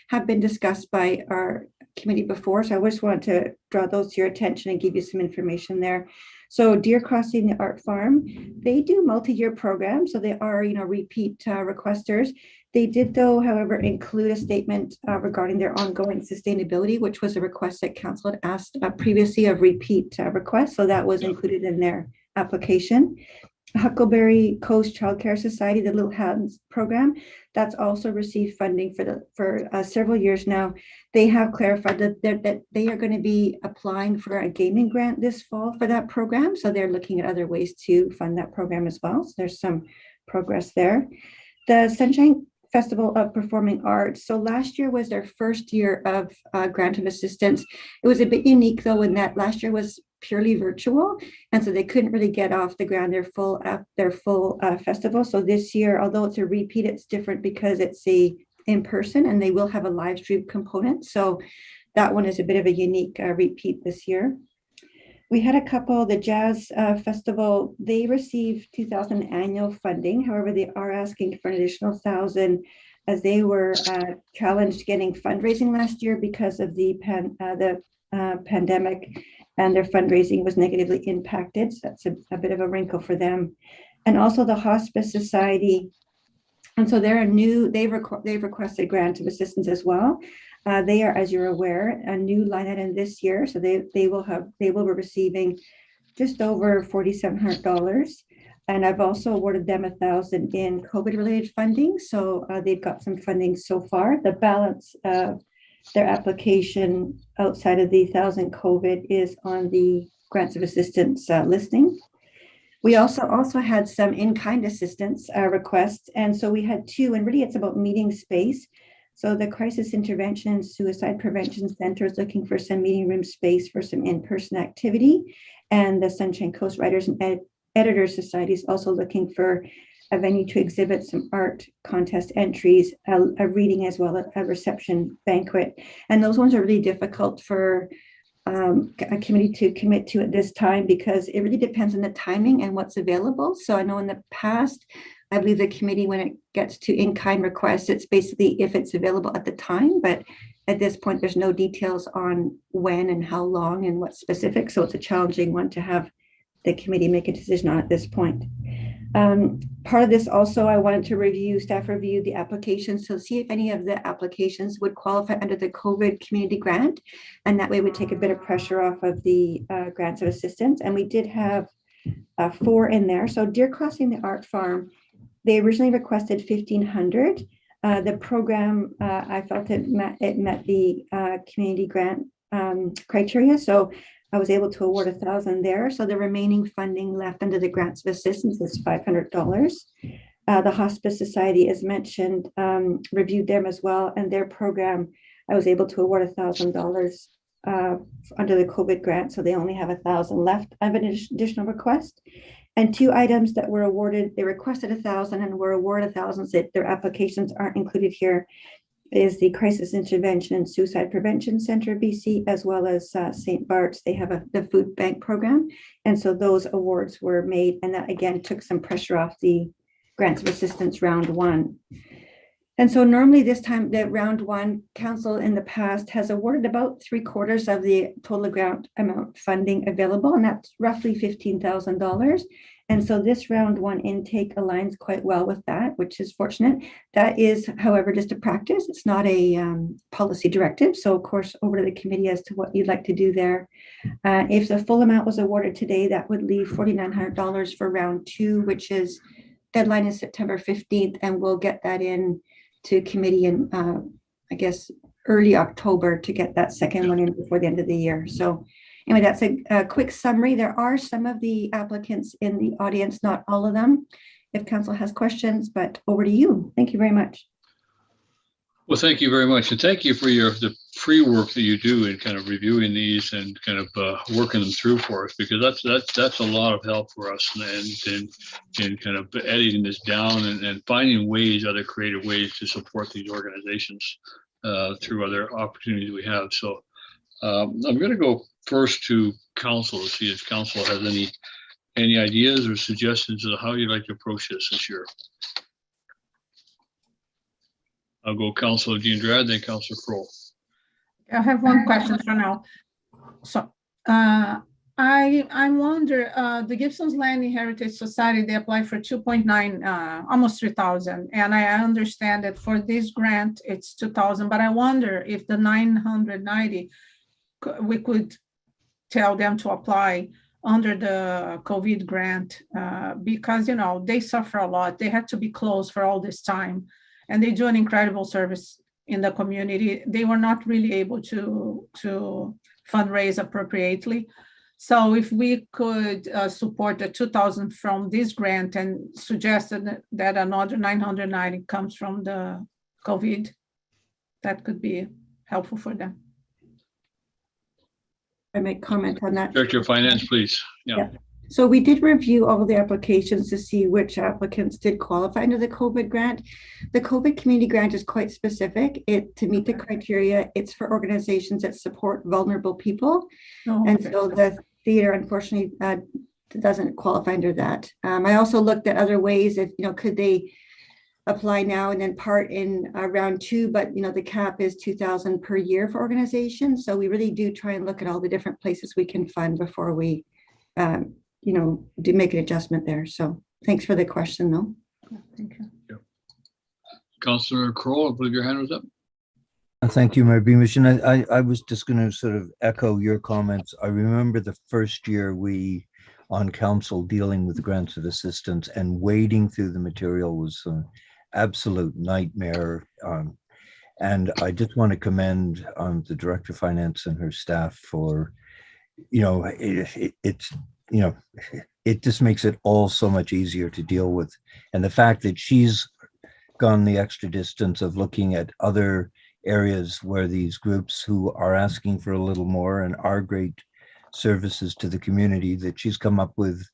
have been discussed by our committee before. So I just wanted to draw those to your attention and give you some information there. So Deer Crossing the Art Farm, they do multi-year programs, so they are, repeat requesters. They did, though, however, include a statement regarding their ongoing sustainability, which was a request that council had asked previously of repeat requests. So that was included in their application. Huckleberry Coast Childcare Society, the Little Hands program, that's also received funding for several years now. They have clarified that they are going to be applying for a gaming grant this fall for that program. So they're looking at other ways to fund that program as well. So there's some progress there. The Sunshine Festival of Performing Arts. So last year was their first year of grant of assistance. It was a bit unique, though, in that last year was purely virtual, and so they couldn't really get off the ground their full festival. So this year, although it's a repeat, it's different because it's in person, and they will have a live stream component. So that one is a bit of a unique repeat this year. We had a couple, the Jazz Festival, they received 2,000 annual funding. However, they are asking for an additional 1,000 as they were challenged getting fundraising last year because of the pandemic, and their fundraising was negatively impacted. So that's a bit of a wrinkle for them. And also the Hospice Society. And so they've requested grant of assistance as well. They are, as you're aware, a new line item this year. So they will be receiving just over $4,700. And I've also awarded them 1,000 in COVID-related funding. So they've got some funding so far. The balance of their application outside of the 1,000 COVID is on the grants of assistance listing. We also had some in-kind assistance requests. And so we had two, and really it's about meeting space. So the Crisis Intervention and Suicide Prevention Center is looking for some meeting room space for some in-person activity. And the Sunshine Coast Writers and Editors Society is also looking for a venue to exhibit some art contest entries, a reading, as well as a reception banquet. And those ones are really difficult for a committee to commit to at this time because it really depends on the timing and what's available. So I know in the past, I believe the committee, when it gets to in-kind requests, it's basically if it's available at the time, but at this point, there's no details on when and how long and what specific. So it's a challenging one to have the committee make a decision on at this point. Part of this also, I wanted to staff review the applications to see if any of the applications would qualify under the COVID community grant. And that way would take a bit of pressure off of the grants of assistance. And we did have 4 in there. So Deer Crossing the Art Farm, they originally requested 1,500. The program, I felt it met the community grant criteria. So I was able to award 1,000 there. So the remaining funding left under the grants of assistance is $500. The Hospice Society, as mentioned, reviewed them as well. And their program, I was able to award $1,000 under the COVID grant. So they only have 1,000 left. I have an additional request. And 2 items that were awarded, they requested 1,000 and were awarded 1,000, so their applications aren't included here, is the Crisis Intervention and Suicide Prevention Center BC, as well as St. Bart's. They have the food bank program. And so those awards were made, and that again took some pressure off the grants of assistance round 1. And so normally this time, the round 1 council in the past has awarded about 3/4 of the total grant amount funding available, and that's roughly $15,000. And so this round 1 intake aligns quite well with that, which is fortunate. That is, however, just a practice. It's not a policy directive. So of course, over to the committee as to what you'd like to do there. If the full amount was awarded today, that would leave $4,900 for round 2, which is deadline is September 15th, and we'll get that in to committee in, I guess, early October to get that second one in before the end of the year. So anyway, that's a quick summary. There are some of the applicants in the audience, not all of them, if council has questions, but over to you. Thank you very much. Well, thank you very much. And thank you for the pre-work that you do in kind of reviewing these and kind of working them through for us, because that's a lot of help for us and kind of editing this down and finding ways, other creative ways to support these organizations through other opportunities we have. So I'm going to go first to council to see if council has any ideas or suggestions of how you'd like to approach this year. I'll go Councilor D'Andrade, then Councilor Kroll. I have one question for now. So I wonder, the Gibson's Land Heritage Society, they applied for 2.9, almost 3,000. And I understand that for this grant, it's 2,000, but I wonder if the 990, we could tell them to apply under the COVID grant, because, you know, they suffer a lot. They had to be closed for all this time, and they do an incredible service in the community. They were not really able to fundraise appropriately. So if we could support the 2,000 from this grant and suggested that another 990 comes from the COVID, that could be helpful for them. I make comment on that. Director of Finance, please. Yeah. So we did review all the applications to see which applicants did qualify under the COVID grant. The COVID community grant is quite specific. To meet the criteria, it's for organizations that support vulnerable people. And so the theater, unfortunately, doesn't qualify under that. I also looked at other ways if, could they apply now and then part in round 2, but the cap is 2,000 per year for organizations. So we really do try and look at all the different places we can fund before we do make an adjustment there. So thanks for the question, though. Thank you. Yeah. Councillor Kroll, I believe your hand was up. Thank you, Mayor Beamish. And I was just going to sort of echo your comments. I remember the first year we on council dealing with grants of assistance and wading through the material was an absolute nightmare. And I just want to commend the Director of Finance and her staff for, it just makes it all so much easier to deal with. And the fact that she's gone the extra distance of looking at other areas where these groups who are asking for a little more and are great services to the community, that she's come up with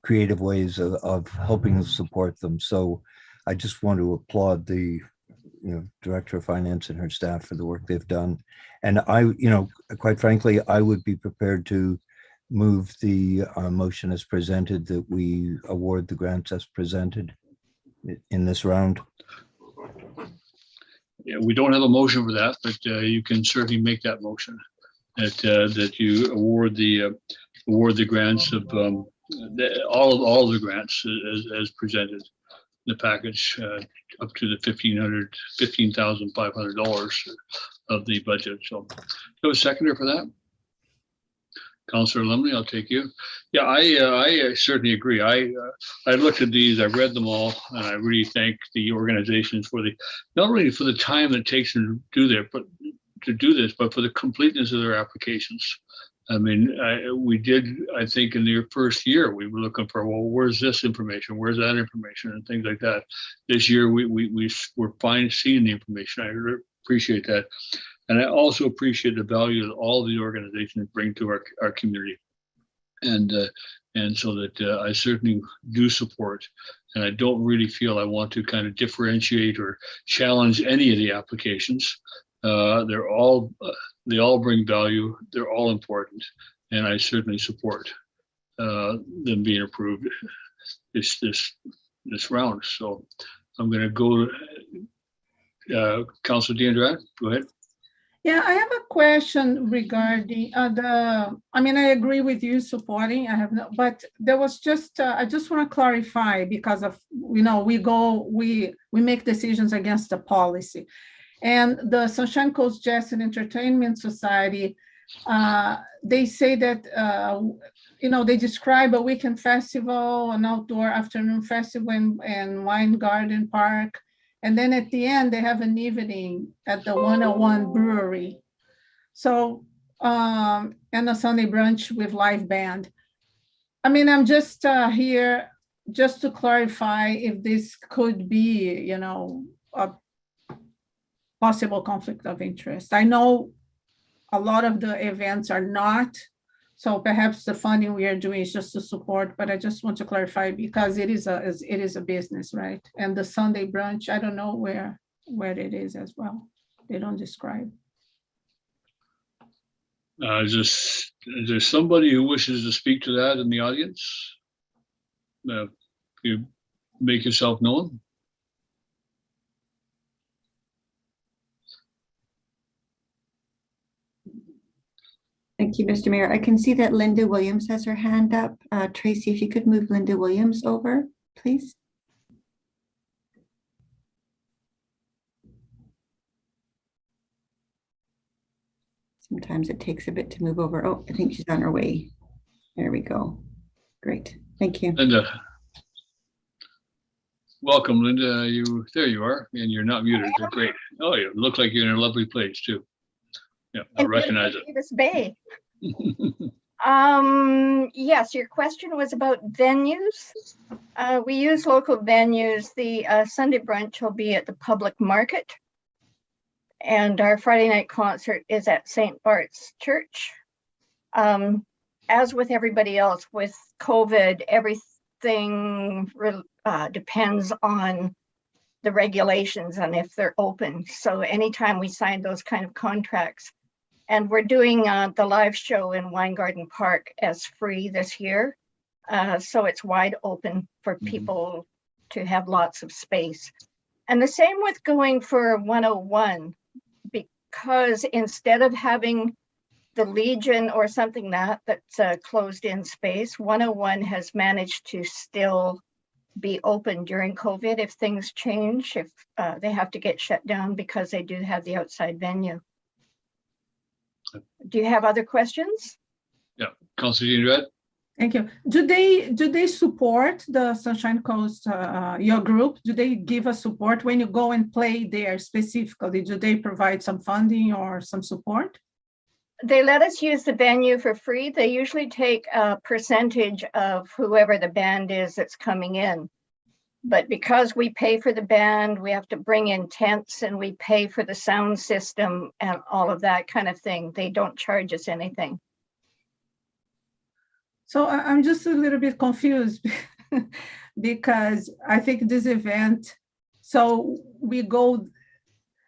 creative ways of helping support them. So I just want to applaud the Director of Finance and her staff for the work they've done. And quite frankly, I would be prepared to move the motion as presented, that we award the grants as presented in this round. Yeah, we don't have a motion for that, but you can certainly make that motion that you award the grants of all of the grants as presented in the package up to the $15,500 of the budget. So a seconder for that. Councillor Lumley, I'll take you. Yeah, I certainly agree. I looked at these, I read them all, and I really thank the organizations for not only for the time it takes to do this, but for the completeness of their applications. I mean, we did, I think in the first year, we were looking for, well, where's this information? Where's that information? And things like that. This year, we're fine seeing the information. I appreciate that. And I also appreciate the value that all the organizations bring to our community. And so that I certainly do support, and I don't really feel I want to kind of differentiate or challenge any of the applications. They all bring value. They're all important, and I certainly support them being approved this round. So I'm going to go to Councilor D'Andrade. Go ahead. Yeah, I have a question regarding I agree with you supporting. But there was just I just want to clarify, because of we make decisions against the policy, and the Sunshine Coast Jazz and Entertainment Society, they say that they describe a weekend festival, an outdoor afternoon festival, and wine garden park. And then at the end, they have an evening at the 101 Brewery. So, and a Sunday brunch with live band. I mean, I'm just here just to clarify if this could be, a possible conflict of interest. I know a lot of the events are not, so perhaps the funding we are doing is just to support, but I just want to clarify, because it is a business, right? And the Sunday brunch, I don't know where it is as well. They don't describe. Is there somebody who wishes to speak to that in the audience? You make yourself known. Thank you, Mr. Mayor. I can see that Linda Williams has her hand up. Tracy, if you could move Linda Williams over, please. Sometimes it takes a bit to move over. Oh, I think she's on her way. There we go. Great. Thank you. Linda. Welcome, Linda. There you are, and you're not muted. They're great. Oh, you look like you're in a lovely place too. Yeah, I recognize it. Davis Bay. Yes, your question was about venues. We use local venues. The Sunday brunch will be at the public market. And our Friday night concert is at St. Bart's Church. As with everybody else, with COVID, everything depends on the regulations and if they're open. So anytime we sign those kind of contracts, and we're doing the live show in Weingarten Park as free this year. So it's wide open for people to have lots of space. And the same with going for 101, because instead of having the Legion or something that's a closed in space, 101 has managed to still be open during COVID if things change, if they have to get shut down because they do have the outside venue. Do you have other questions? Yeah, Councilor Jean. Thank you. Do they support the Sunshine Coast, your group? Do they give us support when you go and play there specifically? Do they provide some funding or some support? They let us use the venue for free. They usually take a percentage of whoever the band is that's coming in. But because we pay for the band, we have to bring in tents and we pay for the sound system and all of that kind of thing. They don't charge us anything. So I'm just a little bit confused because I think this event, so we go,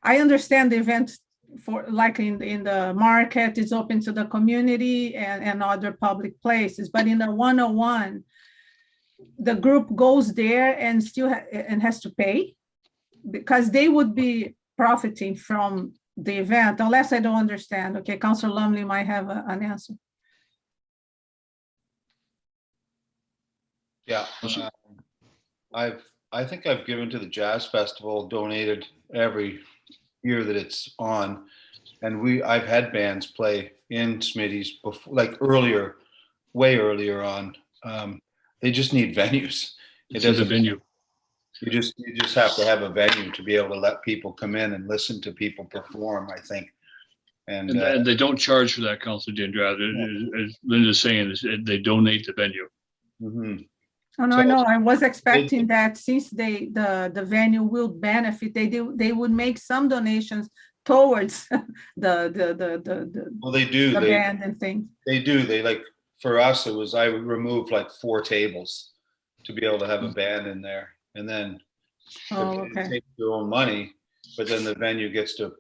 I understand the event for like in the market is open to the community and other public places, but in the 101, the group goes there and still has to pay because they would be profiting from the event, unless I don't understand. Okay, Councillor Lumley might have an answer. Yeah, I think I've given to the Jazz Festival, donated every year that it's on, and I've had bands play in Smitty's before, like earlier, way earlier on. They just need venues. It doesn't. Venue. You just have to have a venue to be able to let people come in and listen to people perform, I think. And they don't charge for that, Councilor Dindra. As Linda's saying, they donate the venue. Mm-hmm. Oh, no, I know. I was expecting that since the venue will benefit, they would make some donations towards the well, they do. The band and things. They do. They like, for us, it was I removed like 4 tables to be able to have a band in there, and then they take their own money, but then the venue gets the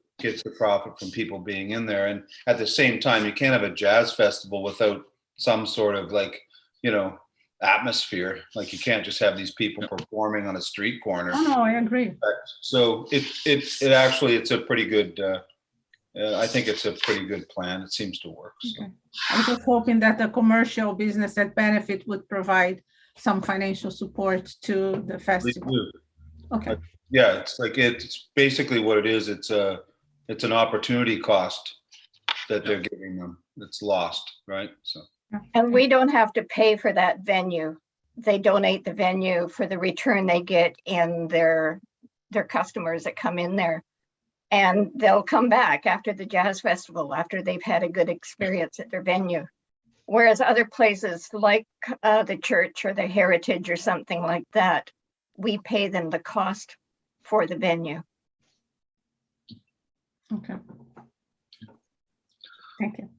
profit from people being in there. And at the same time, you can't have a jazz festival without some sort of like, atmosphere. Like you can't just have these people performing on a street corner. Oh, no, I agree. So it actually, it's a pretty good. I think it's a pretty good plan. It seems to work. So. Okay. I'm just hoping that the commercial business at Benefit would provide some financial support to the festival. Okay. Yeah, it's basically what it is. It's an opportunity cost that they're giving them. It's lost, right? So. And we don't have to pay for that venue. They donate the venue for the return they get in their customers that come in there. And they'll come back after the jazz festival, after they've had a good experience at their venue. Whereas other places like the church or the Heritage or something like that, we pay them the cost for the venue. Okay. Thank you.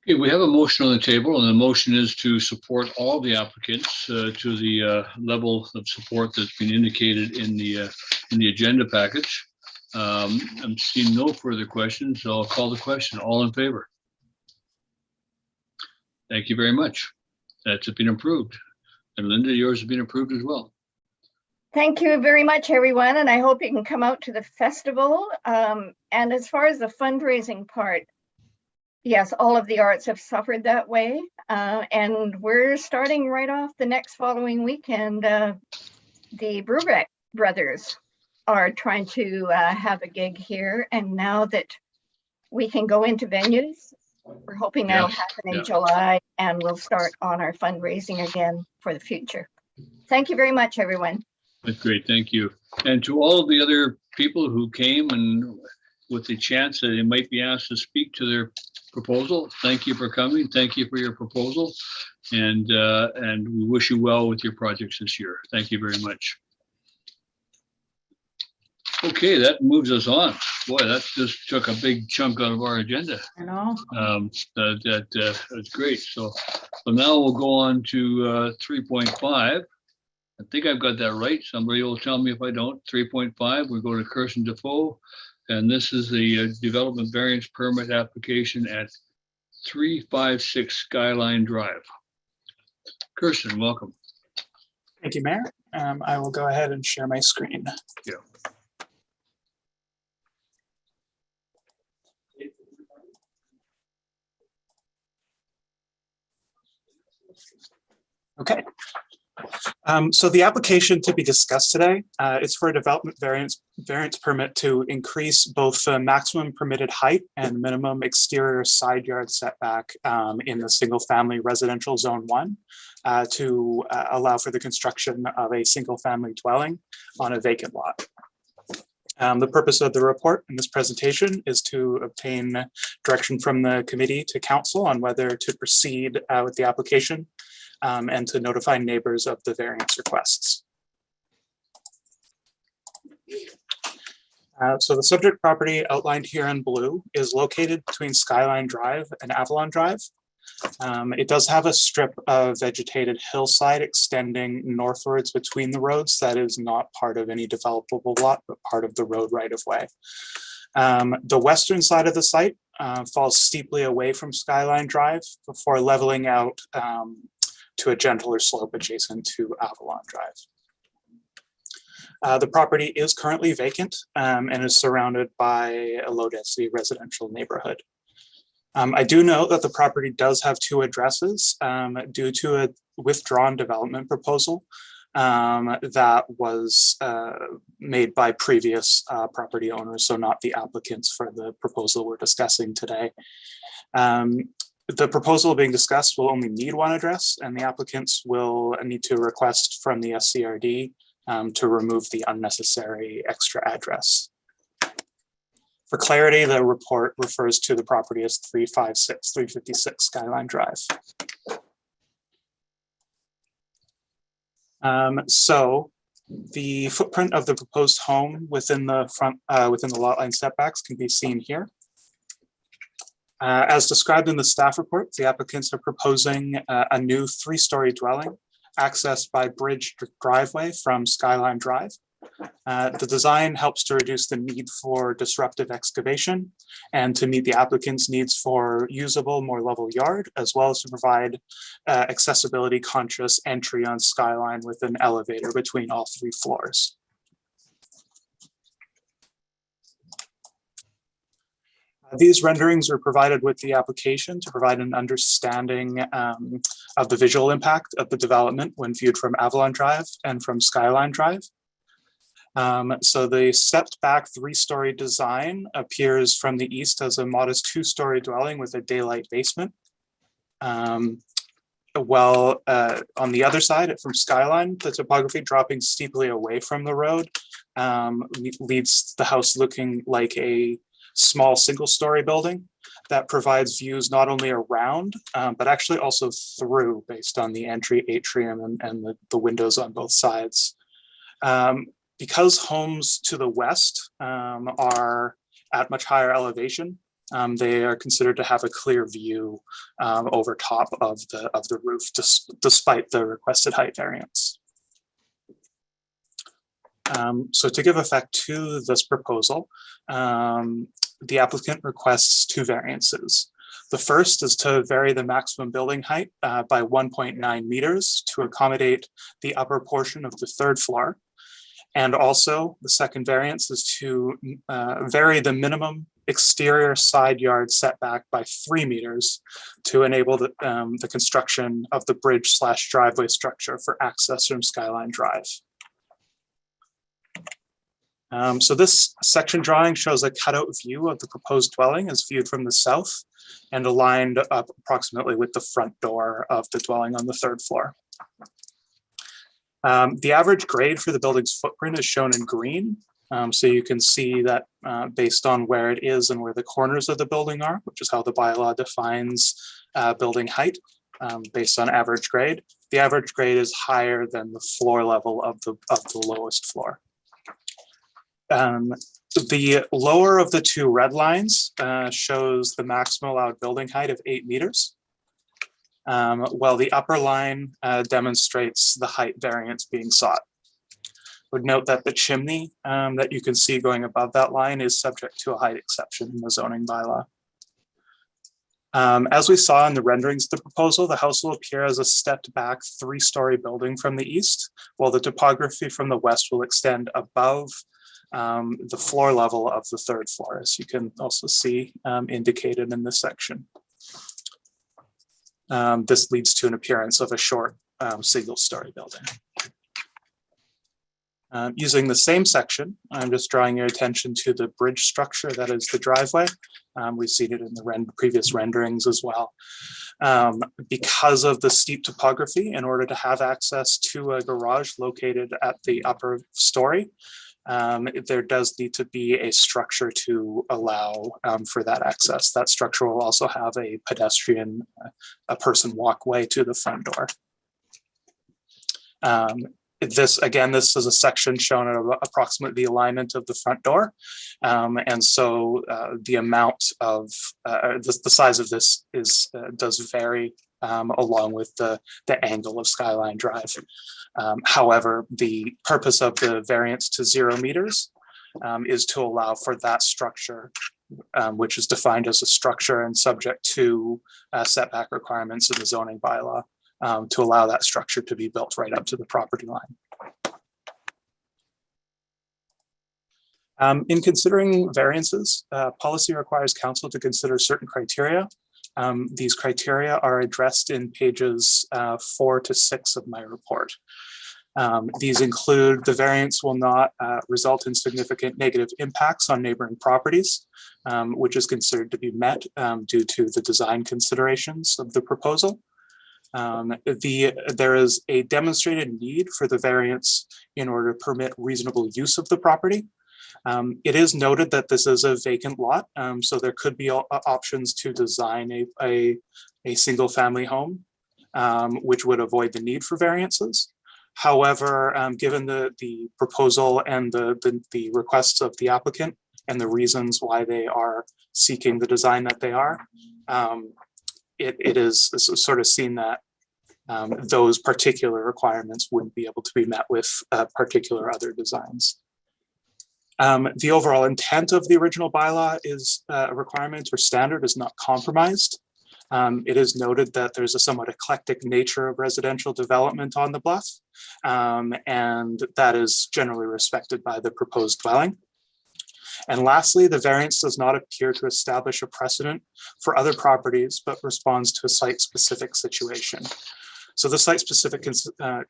Okay, we have a motion on the table, and the motion is to support all the applicants to the level of support that's been indicated in the agenda package. I'm seeing no further questions, so I'll call the question. All in favor? Thank you very much. That's been approved. And Linda, yours has been approved as well. Thank you very much, everyone, and I hope you can come out to the festival. And as far as the fundraising part, yes, all of the arts have suffered that way. And we're starting right off the next following weekend. The Brubeck brothers are trying to have a gig here. And now that we can go into venues, we're hoping that'll happen in July, and we'll start on our fundraising again for the future. Thank you very much, everyone. That's great. Thank you. And to all of the other people who came and with the chance that they might be asked to speak to their proposal, thank you for coming. Thank you for your proposal. And we wish you well with your projects this year. Thank you very much. Okay, that moves us on. Boy, that just took a big chunk out of our agenda. I know. That's great. So now we'll go on to 3.5. I think I've got that right. Somebody will tell me if I don't. 3.5, we go to Kirsten Defoe, and this is the development variance permit application at 356 Skyline Drive. Kirsten, welcome. Thank you, Mayor. I will go ahead and share my screen. Yeah. Okay. So the application to be discussed today is for a development variance permit to increase both the maximum permitted height and minimum exterior side yard setback in the single family residential zone 1 to allow for the construction of a single family dwelling on a vacant lot. The purpose of the report in this presentation is to obtain direction from the committee to council on whether to proceed with the application and to notify neighbors of the variance requests. So the subject property outlined here in blue is located between Skyline Drive and Avalon Drive. It does have a strip of vegetated hillside extending northwards between the roads that is not part of any developable lot, but part of the road right of way. The western side of the site falls steeply away from Skyline Drive before leveling out to a gentler slope adjacent to Avalon Drive. The property is currently vacant and is surrounded by a low-density residential neighborhood. I do note that the property does have 2 addresses due to a withdrawn development proposal that was made by previous property owners, so not the applicants for the proposal we're discussing today. The proposal being discussed will only need 1 address, and the applicants will need to request from the SCRD to remove the unnecessary extra address. For clarity, the report refers to the property as 356 Skyline Drive. So the footprint of the proposed home within the lot line setbacks can be seen here. As described in the staff report, the applicants are proposing a new 3-story dwelling accessed by bridged driveway from Skyline Drive. The design helps to reduce the need for disruptive excavation and to meet the applicant's needs for usable, more level yard, as well as to provide accessibility conscious entry on Skyline with an elevator between all 3 floors. These renderings are provided with the application to provide an understanding of the visual impact of the development when viewed from Avalon Drive and from Skyline Drive. So the stepped back 3-story design appears from the east as a modest 2-story dwelling with a daylight basement. While on the other side from Skyline, the topography dropping steeply away from the road leaves the house looking like a small 1-story building that provides views not only around, but actually also through, based on the entry atrium and the windows on both sides. Because homes to the west are at much higher elevation, they are considered to have a clear view over top of the roof, despite the requested height variance. So to give effect to this proposal, the applicant requests 2 variances. The first is to vary the maximum building height by 1.9 meters to accommodate the upper portion of the 3rd floor. And also the second variance is to vary the minimum exterior side yard setback by 3 meters to enable the construction of the bridge/driveway structure for access from Skyline Drive. So this section drawing shows a cutout view of the proposed dwelling as viewed from the south and aligned up approximately with the front door of the dwelling on the 3rd floor. The average grade for the building's footprint is shown in green. So you can see that based on where it is and where the corners of the building are, which is how the bylaw defines building height based on average grade. The average grade is higher than the floor level of the lowest floor. The lower of the 2 red lines shows the maximum allowed building height of 8 meters, while the upper line demonstrates the height variance being sought. Would note that the chimney that you can see going above that line is subject to a height exception in the zoning bylaw. As we saw in the renderings of the proposal, the house will appear as a stepped back 3-story building from the east, while the topography from the west will extend above the floor level of the 3rd floor, as you can also see indicated in this section. This leads to an appearance of a short single-story building. Using the same section, I'm just drawing your attention to the bridge structure that is the driveway. We've seen it in the previous renderings as well. Because of the steep topography, in order to have access to a garage located at the upper story, there does need to be a structure to allow for that access. That structure will also have a pedestrian, a person walkway to the front door. This is a section shown at approximately the alignment of the front door. And so the amount of, the size of this does vary along with the angle of Skyline Drive. However, the purpose of the variance to 0 meters is to allow for that structure, which is defined as a structure and subject to setback requirements in the zoning bylaw, to allow that structure to be built right up to the property line. In considering variances, policy requires council to consider certain criteria. These criteria are addressed in pages 4 to 6 of my report. These include the variance will not result in significant negative impacts on neighboring properties, which is considered to be met due to the design considerations of the proposal. There is a demonstrated need for the variance in order to permit reasonable use of the property. It is noted that this is a vacant lot, so there could be options to design a single family home, which would avoid the need for variances. However, given the proposal and the requests of the applicant and the reasons why they are seeking the design that they are, it is sort of seen that those particular requirements wouldn't be able to be met with particular other designs. The overall intent of the original bylaw is a requirement or standard is not compromised. It is noted that there's a somewhat eclectic nature of residential development on the bluff, and that is generally respected by the proposed dwelling. And lastly, the variance does not appear to establish a precedent for other properties, but responds to a site-specific situation. So the site-specific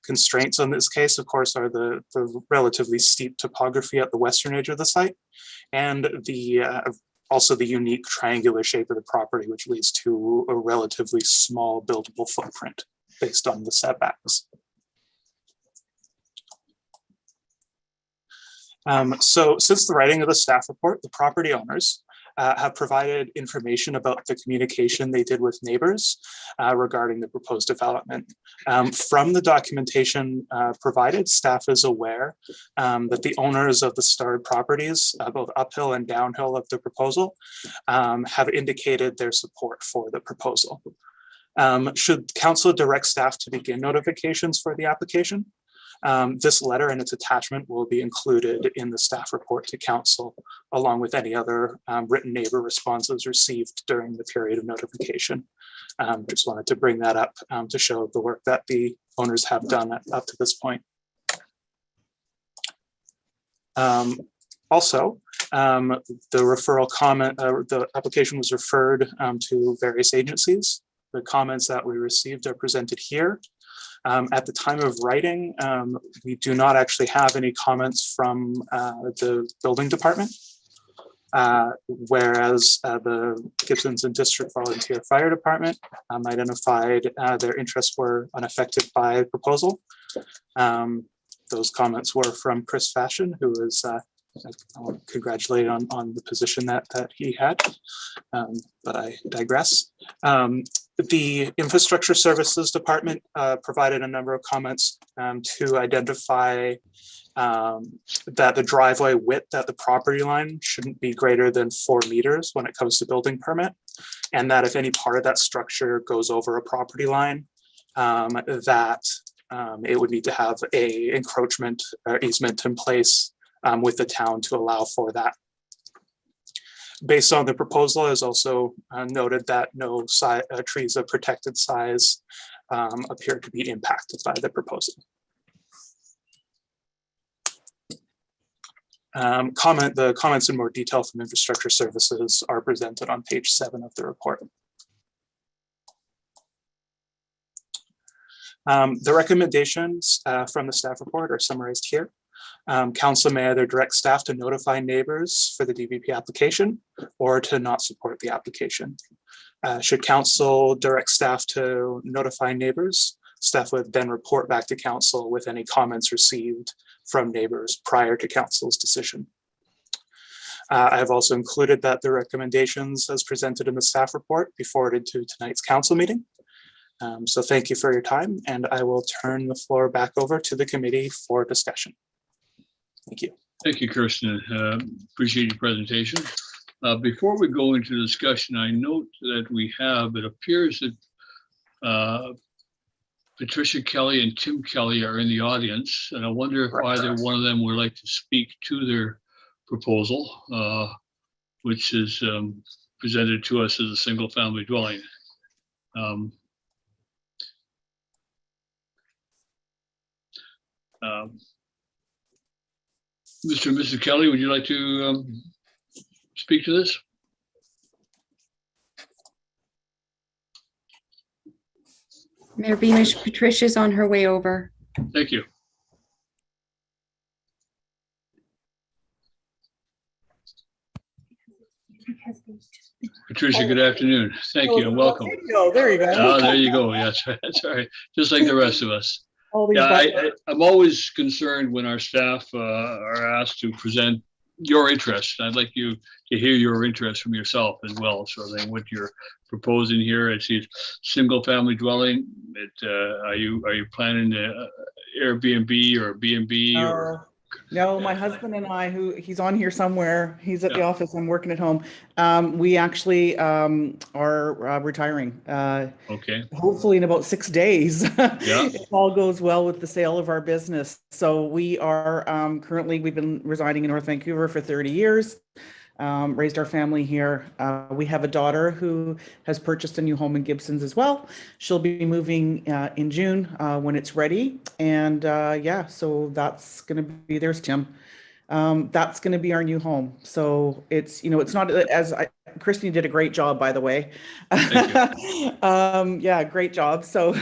constraints on this case, of course, are the relatively steep topography at the western edge of the site, and also the unique triangular shape of the property, which leads to a relatively small buildable footprint based on the setbacks. So since the writing of the staff report, the property owners have provided information about the communication they did with neighbors regarding the proposed development. From the documentation provided, staff is aware that the owners of the starred properties, both uphill and downhill of the proposal, have indicated their support for the proposal. Should council direct staff to begin notifications for the application, this letter and its attachment will be included in the staff report to council, along with any other written neighbor responses received during the period of notification. Just wanted to bring that up to show the work that the owners have done up to this point. Also, the referral comment, the application was referred to various agencies. The comments that we received are presented here. At the time of writing, we do not actually have any comments from the building department, whereas the Gibsons and District Volunteer Fire Department identified their interests were unaffected by the proposal. Those comments were from Chris Fashion, who is I want to congratulate on the position that he had, but I digress. The Infrastructure Services Department provided a number of comments to identify that the driveway width at the property line shouldn't be greater than 4 meters when it comes to building permit, and that if any part of that structure goes over a property line, that it would need to have a encroachment or easement in place with the town to allow for that. Based on the proposal, it is also noted that no trees of protected size appear to be impacted by the proposal. The comments in more detail from Infrastructure Services are presented on page 7 of the report. The recommendations from the staff report are summarized here. Council may either direct staff to notify neighbors for the DVP application or to not support the application. Should council direct staff to notify neighbors, staff would then report back to council with any comments received from neighbors prior to council's decision. I have also included that the recommendations as presented in the staff report be forwarded to tonight's council meeting. So thank you for your time, and I will turn the floor back over to the committee for discussion. Thank you. Thank you, Kirsten. Appreciate your presentation. Before we go into discussion, I note that we have, it appears that Patricia Kelly and Tim Kelly are in the audience, and I wonder if either one of them would like to speak to their proposal, which is presented to us as a single family dwelling. Mr. and Mrs. Kelly, would you like to speak to this? Mayor Beamish, Patricia's on her way over. Thank you. Patricia, good afternoon. Thank you and welcome. There you go. Oh, there you go. Yes, that's all right. Just like the rest of us. Yeah, I'm always concerned when our staff are asked to present your interest. I'd like you to hear your interest from yourself as well. So then what you're proposing here, it's a single family dwelling. Are you planning Airbnb or B&B or? No, my husband and I, he's on here somewhere. He's at the office. I'm working at home. We actually are retiring. Okay. Hopefully in about 6 days. Yeah. If all goes well with the sale of our business. So we are currently, we've been residing in North Vancouver for 30 years. Raised our family here. We have a daughter who has purchased a new home in Gibsons as well. She'll be moving in June when it's ready. And yeah, so that's going to be, there's Tim. That's going to be our new home. So it's, it's not Christine did a great job, by the way. Yeah, great job. So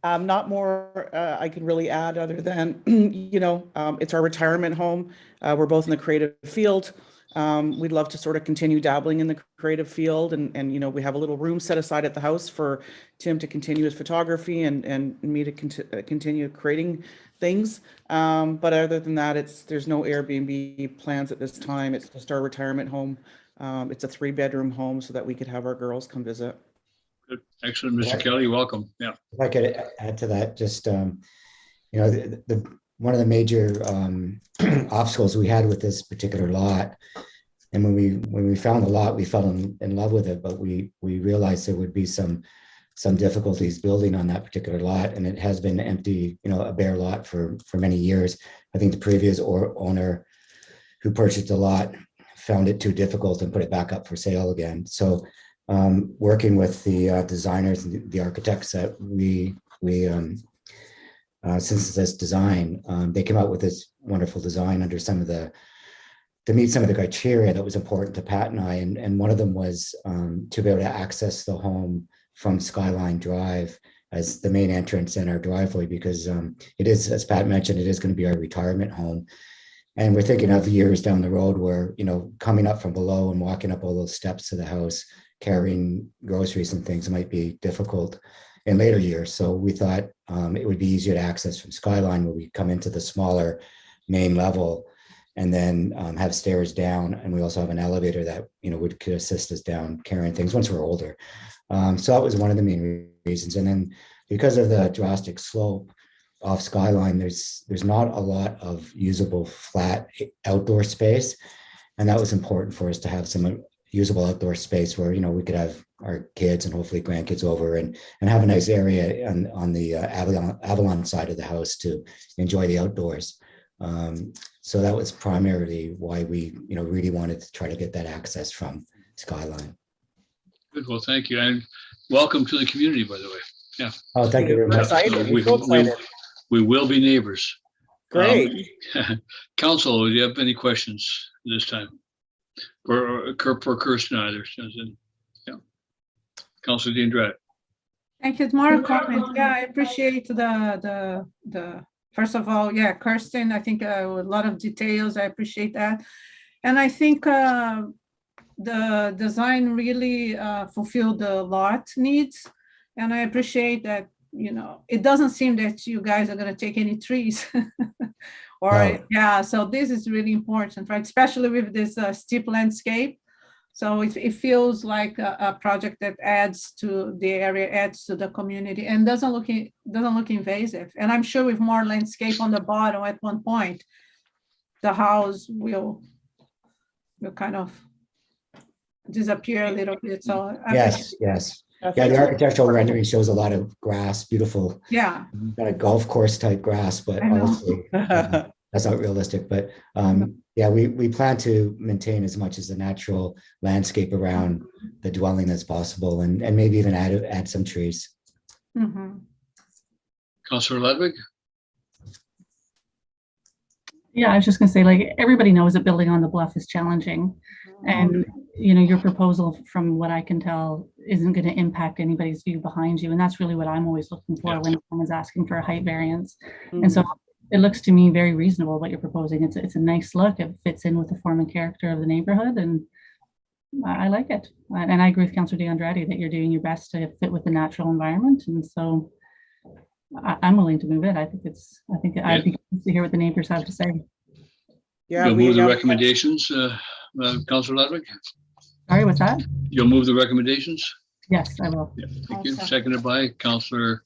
not more I can really add other than, it's our retirement home. We're both in the creative field. We'd love to sort of continue dabbling in the creative field and we have a little room set aside at the house for Tim to continue his photography and me to continue creating things. But other than that, there's no Airbnb plans at this time. It's just our retirement home. It's a 3-bedroom home so that we could have our girls come visit. Good. Excellent. Mr. Kelly, welcome. Yeah. If I could add to that, just, one of the major obstacles we had with this particular lot, and when we found the lot, we fell in love with it, but we realized there would be some difficulties building on that particular lot, and it has been empty, a bare lot for many years. I think the previous owner who purchased the lot found it too difficult and put it back up for sale again. So working with the designers and the architects that we since this design, they came out with this wonderful design under some of the to meet some of the criteria that was important to Pat and I, and one of them was to be able to access the home from Skyline Drive as the main entrance in our driveway, because it is, as Pat mentioned, it is going to be our retirement home. And we're thinking of years down the road where, you know, coming up from below and walking up all those steps to the house, carrying groceries and things might be difficult in later years. So we thought it would be easier to access from Skyline, where we come into the smaller main level and then have stairs down. And we also have an elevator that, you know, could assist us down carrying things once we're older. So that was one of the main reasons. And then because of the drastic slope off Skyline, there's not a lot of usable flat outdoor space. And that was important for us to have some usable outdoor space where, you know, we could have our kids and hopefully grandkids over and have a nice area on the Avalon side of the house to enjoy the outdoors. So that was primarily why we, you know, really wanted to try to get that access from Skyline. Good. Well, thank you. And welcome to the community, by the way. Yeah. Oh, thank you very much. We will be neighbors. Great. Council, do you have any questions this time? For Kirsten either. Yeah. Councilor Dombrowski. Thank you. More comment. Yeah, I appreciate the first of all, yeah, Kirsten, I think a lot of details. I appreciate that. And I think the design really fulfilled the lot needs. And I appreciate that, you know, it doesn't seem that you guys are going to take any trees. Or, no. Yeah, so this is really important, right? Especially with this steep landscape. So it feels like a project that adds to the area, adds to the community, and doesn't look invasive. And I'm sure with more landscape on the bottom at one point, the house will kind of disappear a little bit. So yes. Yeah, the architectural rendering shows a lot of grass, beautiful, yeah, kind of golf course type grass, but honestly, that's not realistic. But yeah, we plan to maintain as much as the natural landscape around the dwelling as possible, and maybe even add some trees. Mm-hmm. Councillor Ludwig? Yeah, I was just going to say, like, everybody knows that building on the bluff is challenging. And, you know, your proposal, from what I can tell, isn't going to impact anybody's view behind you. And that's really what I'm always looking for when someone's asking for a height variance. And so it looks to me very reasonable what you're proposing. It's a nice look. It fits in with the form and character of the neighborhood. And I like it. And I agree with Councillor Dombrowski that you're doing your best to fit with the natural environment. And so I'm willing to move it. I think I'd be curious to hear what the neighbors have to say. Yeah, you'll move the recommendations, Councillor Ludwig? Sorry, what's that? You'll move the recommendations? Yes, I will. Yeah, thank you. Seconded by Councillor,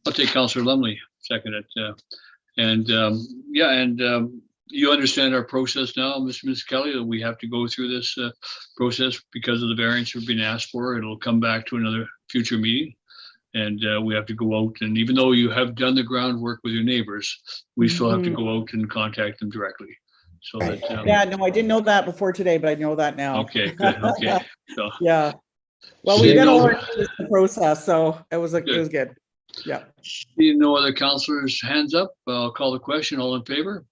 I'll take Councillor Lumley, second it. You understand our process now, Ms. Kelly, that we have to go through this process because of the variance we've been asked for. It'll come back to another future meeting. And we have to go out, and even though you have done the groundwork with your neighbors, we still have to go out and contact them directly. So that yeah, no, I didn't know that before today, but I know that now. Okay, good. Okay. So, yeah. Well, we've been all through the process, so it was good. Yeah. See no other councillors' hands up. I'll call the question. All in favor?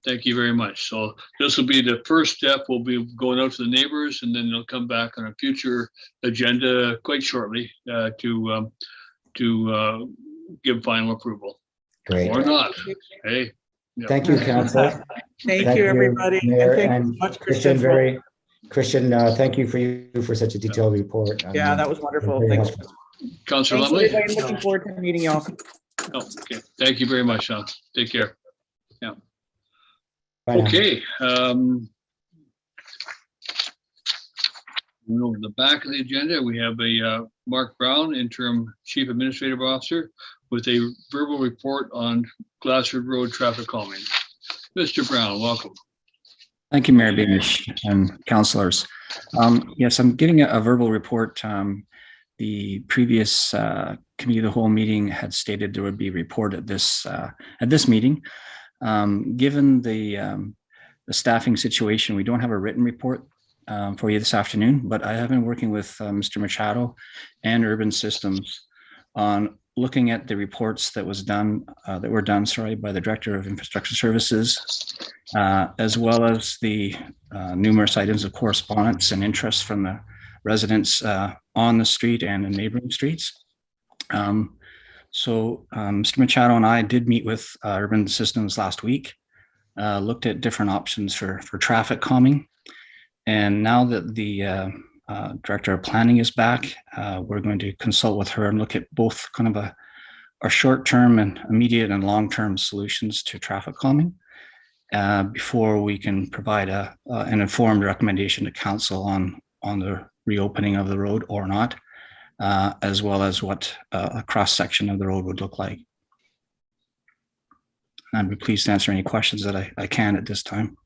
Thank you very much. So this will be the first step. We'll be going out to the neighbors, and then they'll come back on a future agenda quite shortly to give final approval. Great. Or not. Hey. Yeah. Thank you, Council. Thank you, everybody. Mayor, and and much, Christian, thank you for such a detailed report. Yeah, that was wonderful. Thanks. Councillor Lumley. I'm looking forward to meeting y'all. Oh, okay. Thank you very much, Sean. Take care. Yeah. Bye okay. Over the back of the agenda, we have a Mark Brown, Interim Chief Administrative Officer, with a verbal report on Glassford Road traffic calming. Mr. Brown, welcome. Thank you, Mayor Beamish and councillors. Yes, I'm giving a verbal report. The previous committee of the whole meeting had stated there would be a report at this meeting. Given the staffing situation, we don't have a written report for you this afternoon, but I have been working with Mr. Machado and Urban Systems on looking at the reports that were done, by the Director of Infrastructure Services, as well as the numerous items of correspondence and interest from the residents on the street and in neighboring streets. Mr. Machado and I did meet with Urban Systems last week, looked at different options for traffic calming. And now that the Director of Planning is back, we're going to consult with her and look at both kind of our short-term and immediate and long-term solutions to traffic calming before we can provide an informed recommendation to council on the reopening of the road or not, as well as what a cross-section of the road would look like. I'd be pleased to answer any questions that I can at this time.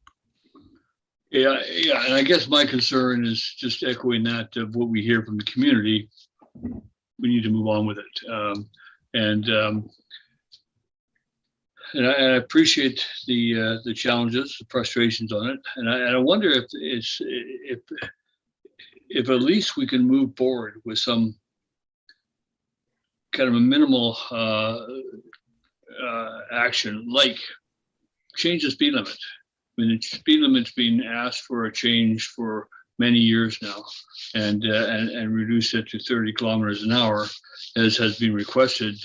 Yeah, and I guess my concern is just echoing that of what we hear from the community. We need to move on with it, and I appreciate the challenges, the frustrations on it, and I wonder if at least we can move forward with some kind of a minimal action, like change the speed limit. I mean, the speed limit's been asked for a change for many years now, and reduce it to 30 kilometers an hour, as has been requested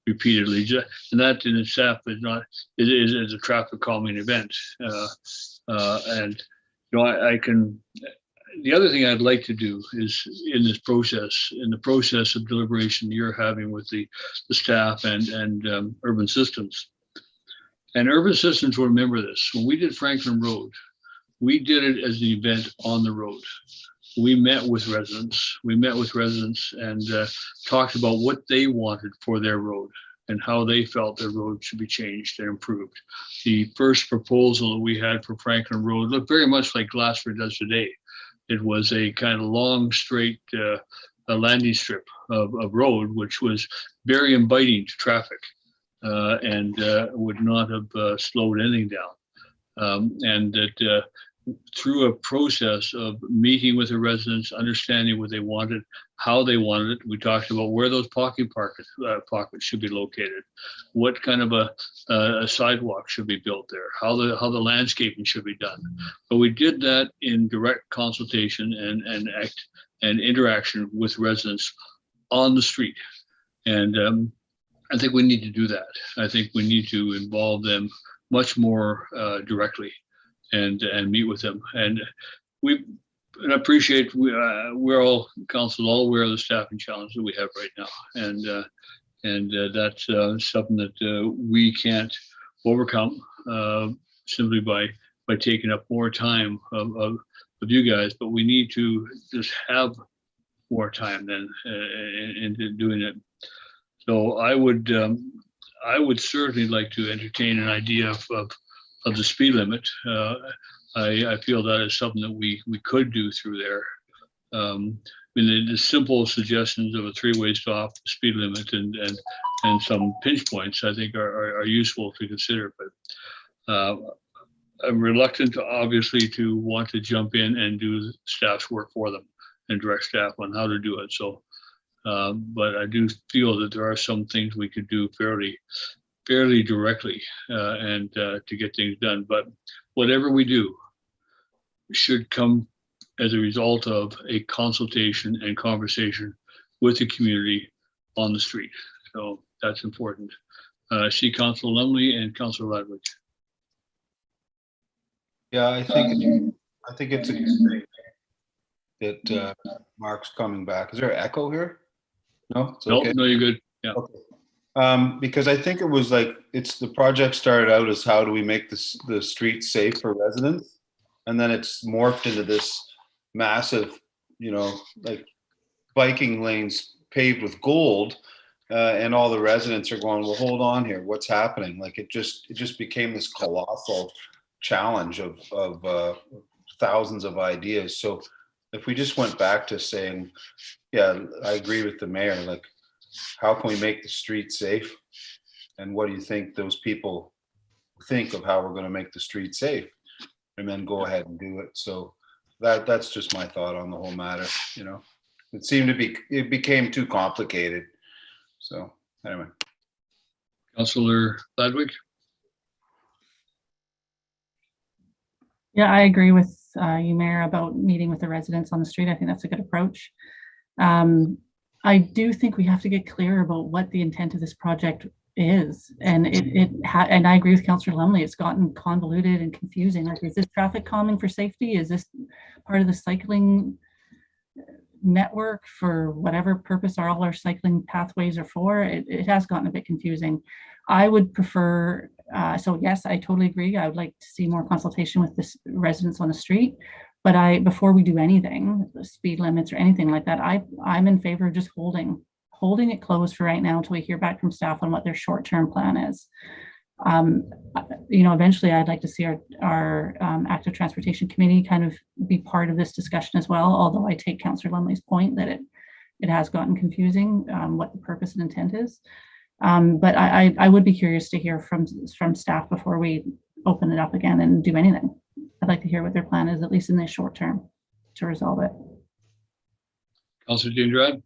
repeatedly. And that in itself is a traffic calming event. And I can. The other thing I'd like to do is in the process of deliberation you're having with the staff and Urban Systems. And Urban Systems will remember this. When we did Franklin Road, we did it as an event on the road. We met with residents. And talked about what they wanted for their road and how they felt their road should be changed and improved. The first proposal that we had for Franklin Road looked very much like Glassford does today. It was a kind of long, straight a landing strip of road, which was very inviting to traffic. And would not have slowed anything down. And that through a process of meeting with the residents, understanding what they wanted, how they wanted it, we talked about where those parking pockets should be located, what kind of a sidewalk should be built there, how the landscaping should be done. But we did that in direct consultation and interaction with residents on the street. And I think we need to do that. I think we need to involve them much more directly and meet with them. And I appreciate we're all council all aware of the staffing challenge that we have right now, and that's something that we can't overcome simply by taking up more time of you guys. But we need to just have more time then into doing it. So I would certainly like to entertain an idea of the speed limit. I feel that is something that we could do through there. I mean, the simple suggestions of a three-way stop, speed limit, and some pinch points, I think are useful to consider. But I'm reluctant, obviously, to want to jump in and do staff's work for them and direct staff on how to do it. So. But I do feel that there are some things we could do fairly directly and to get things done. But whatever we do should come as a result of a consultation and conversation with the community on the street. So that's important. I see Councilor Lumley and Councilor Ladwig. Yeah, I think it's a good thing that Mark's coming back. Is there an echo here? No, it's okay. No, you're good. Yeah. Okay. Because I think it was like the project started out as how do we make the street safe for residents, and then it's morphed into this massive, like biking lanes paved with gold, and all the residents are going, well, hold on here, what's happening? Like it just became this colossal challenge of thousands of ideas. So if we just went back to saying, yeah, I agree with the mayor, like, how can we make the street safe? And what do you think those people think of how we're going to make the street safe? And then go ahead and do it. So that's just my thought on the whole matter. It became too complicated. So anyway. Councillor Ladwig? Yeah, I agree with you, Mayor, about meeting with the residents on the street. I think that's a good approach. I do think we have to get clear about what the intent of this project is. And and I agree with Councillor Lumley, it's gotten convoluted and confusing. Like, is this traffic calming for safety? Is this part of the cycling network for whatever purpose all our cycling pathways are for? It has gotten a bit confusing. I would prefer, so yes, I totally agree. I would like to see more consultation with the residents on the street. But before we do anything, speed limits or anything like that, I'm in favor of just holding it closed for right now until we hear back from staff on what their short-term plan is. Eventually I'd like to see our active transportation committee kind of be part of this discussion as well, although I take Councillor Lumley's point that it has gotten confusing what the purpose and intent is. But I would be curious to hear from staff before we open it up again and do anything. I'd like to hear what their plan is, at least in the short term, to resolve it. Councillor Dindrad?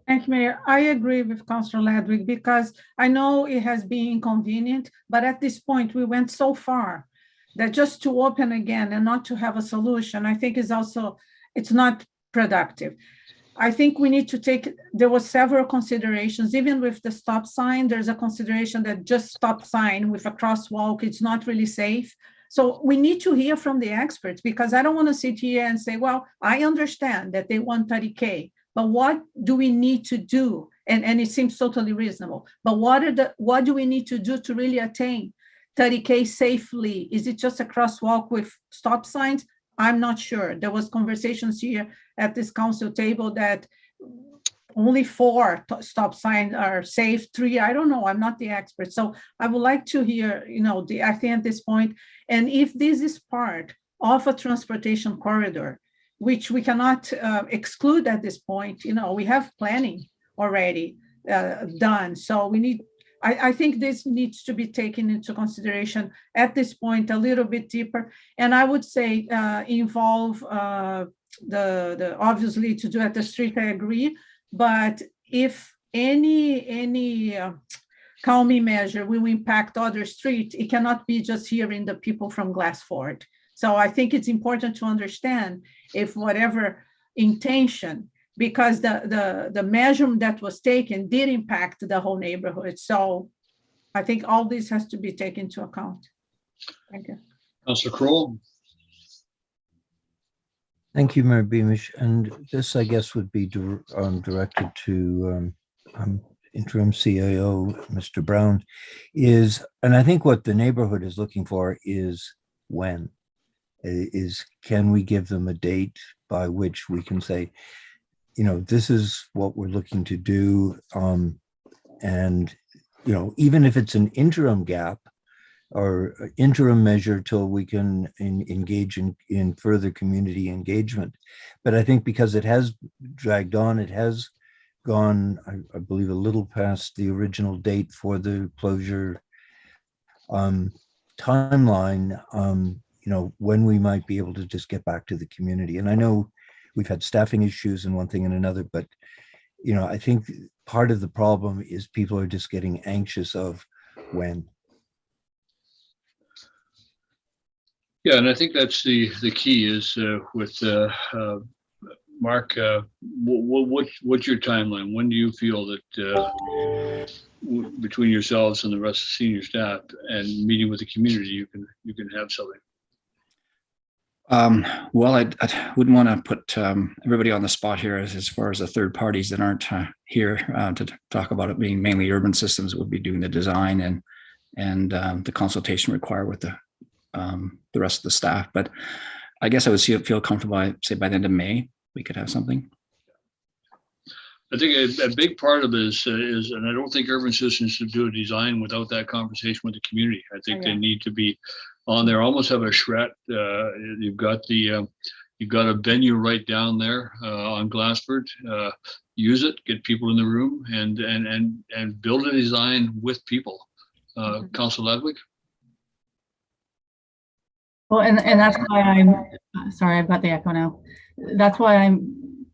Thank you, Mayor. I agree with Councillor Ladwig because I know it has been inconvenient, but at this point we went so far that just to open again and not to have a solution, I think it's not productive. I think we need to there were several considerations, even with the stop sign, there's a consideration that just stop sign with a crosswalk, it's not really safe. So we need to hear from the experts because I don't want to sit here and say, well, I understand that they want 30K, but what do we need to do? And it seems totally reasonable, but what do we need to do to really attain 30K safely? Is it just a crosswalk with stop signs? I'm not sure. There was conversations here at this council table that only 4 stop signs are safe, 3, I don't know, I'm not the expert. So I would like to hear, I think at this point, and if this is part of a transportation corridor, which we cannot exclude at this point, we have planning already done. So I think this needs to be taken into consideration at this point a little bit deeper. And I would say involve the obviously to do at the street, I agree. But if any calming measure will impact other streets, it cannot be just hearing the people from Glassford. So I think it's important to understand if whatever intention, because the measurement that was taken did impact the whole neighborhood. So I think all this has to be taken into account. Thank you. Councillor Kroll? Thank you, Mayor Beamish. And this, I guess, would be directed to interim CAO, Mr. Brown, and I think what the neighborhood is looking for is when. Can we give them a date by which we can say, this is what we're looking to do. And, even if it's an interim gap or interim measure till we can engage in further community engagement. But I think because it has dragged on, it has gone, I believe, a little past the original date for the closure timeline, when we might be able to just get back to the community. And I know we've had staffing issues and one thing and another, but, I think part of the problem is people are just getting anxious of when. Yeah, and I think that's the key is with Mark, what's your timeline? When do you feel that between yourselves and the rest of the senior staff and meeting with the community, you can have something? Well, I wouldn't want to put everybody on the spot here as far as the third parties that aren't here to talk about it being mainly urban systems would be doing the design and the consultation required with the rest of the staff. But I guess I would feel comfortable, say by the end of May, we could have something. I think a big part of this is, and I don't think urban systems should do a design without that conversation with the community. I think they need to be on there, almost have a shred. You've got a venue right down there on Glassford. Use it, get people in the room, and build a design with people. Councillor Ladwig? Well, and that's why sorry, I've got the echo now. That's why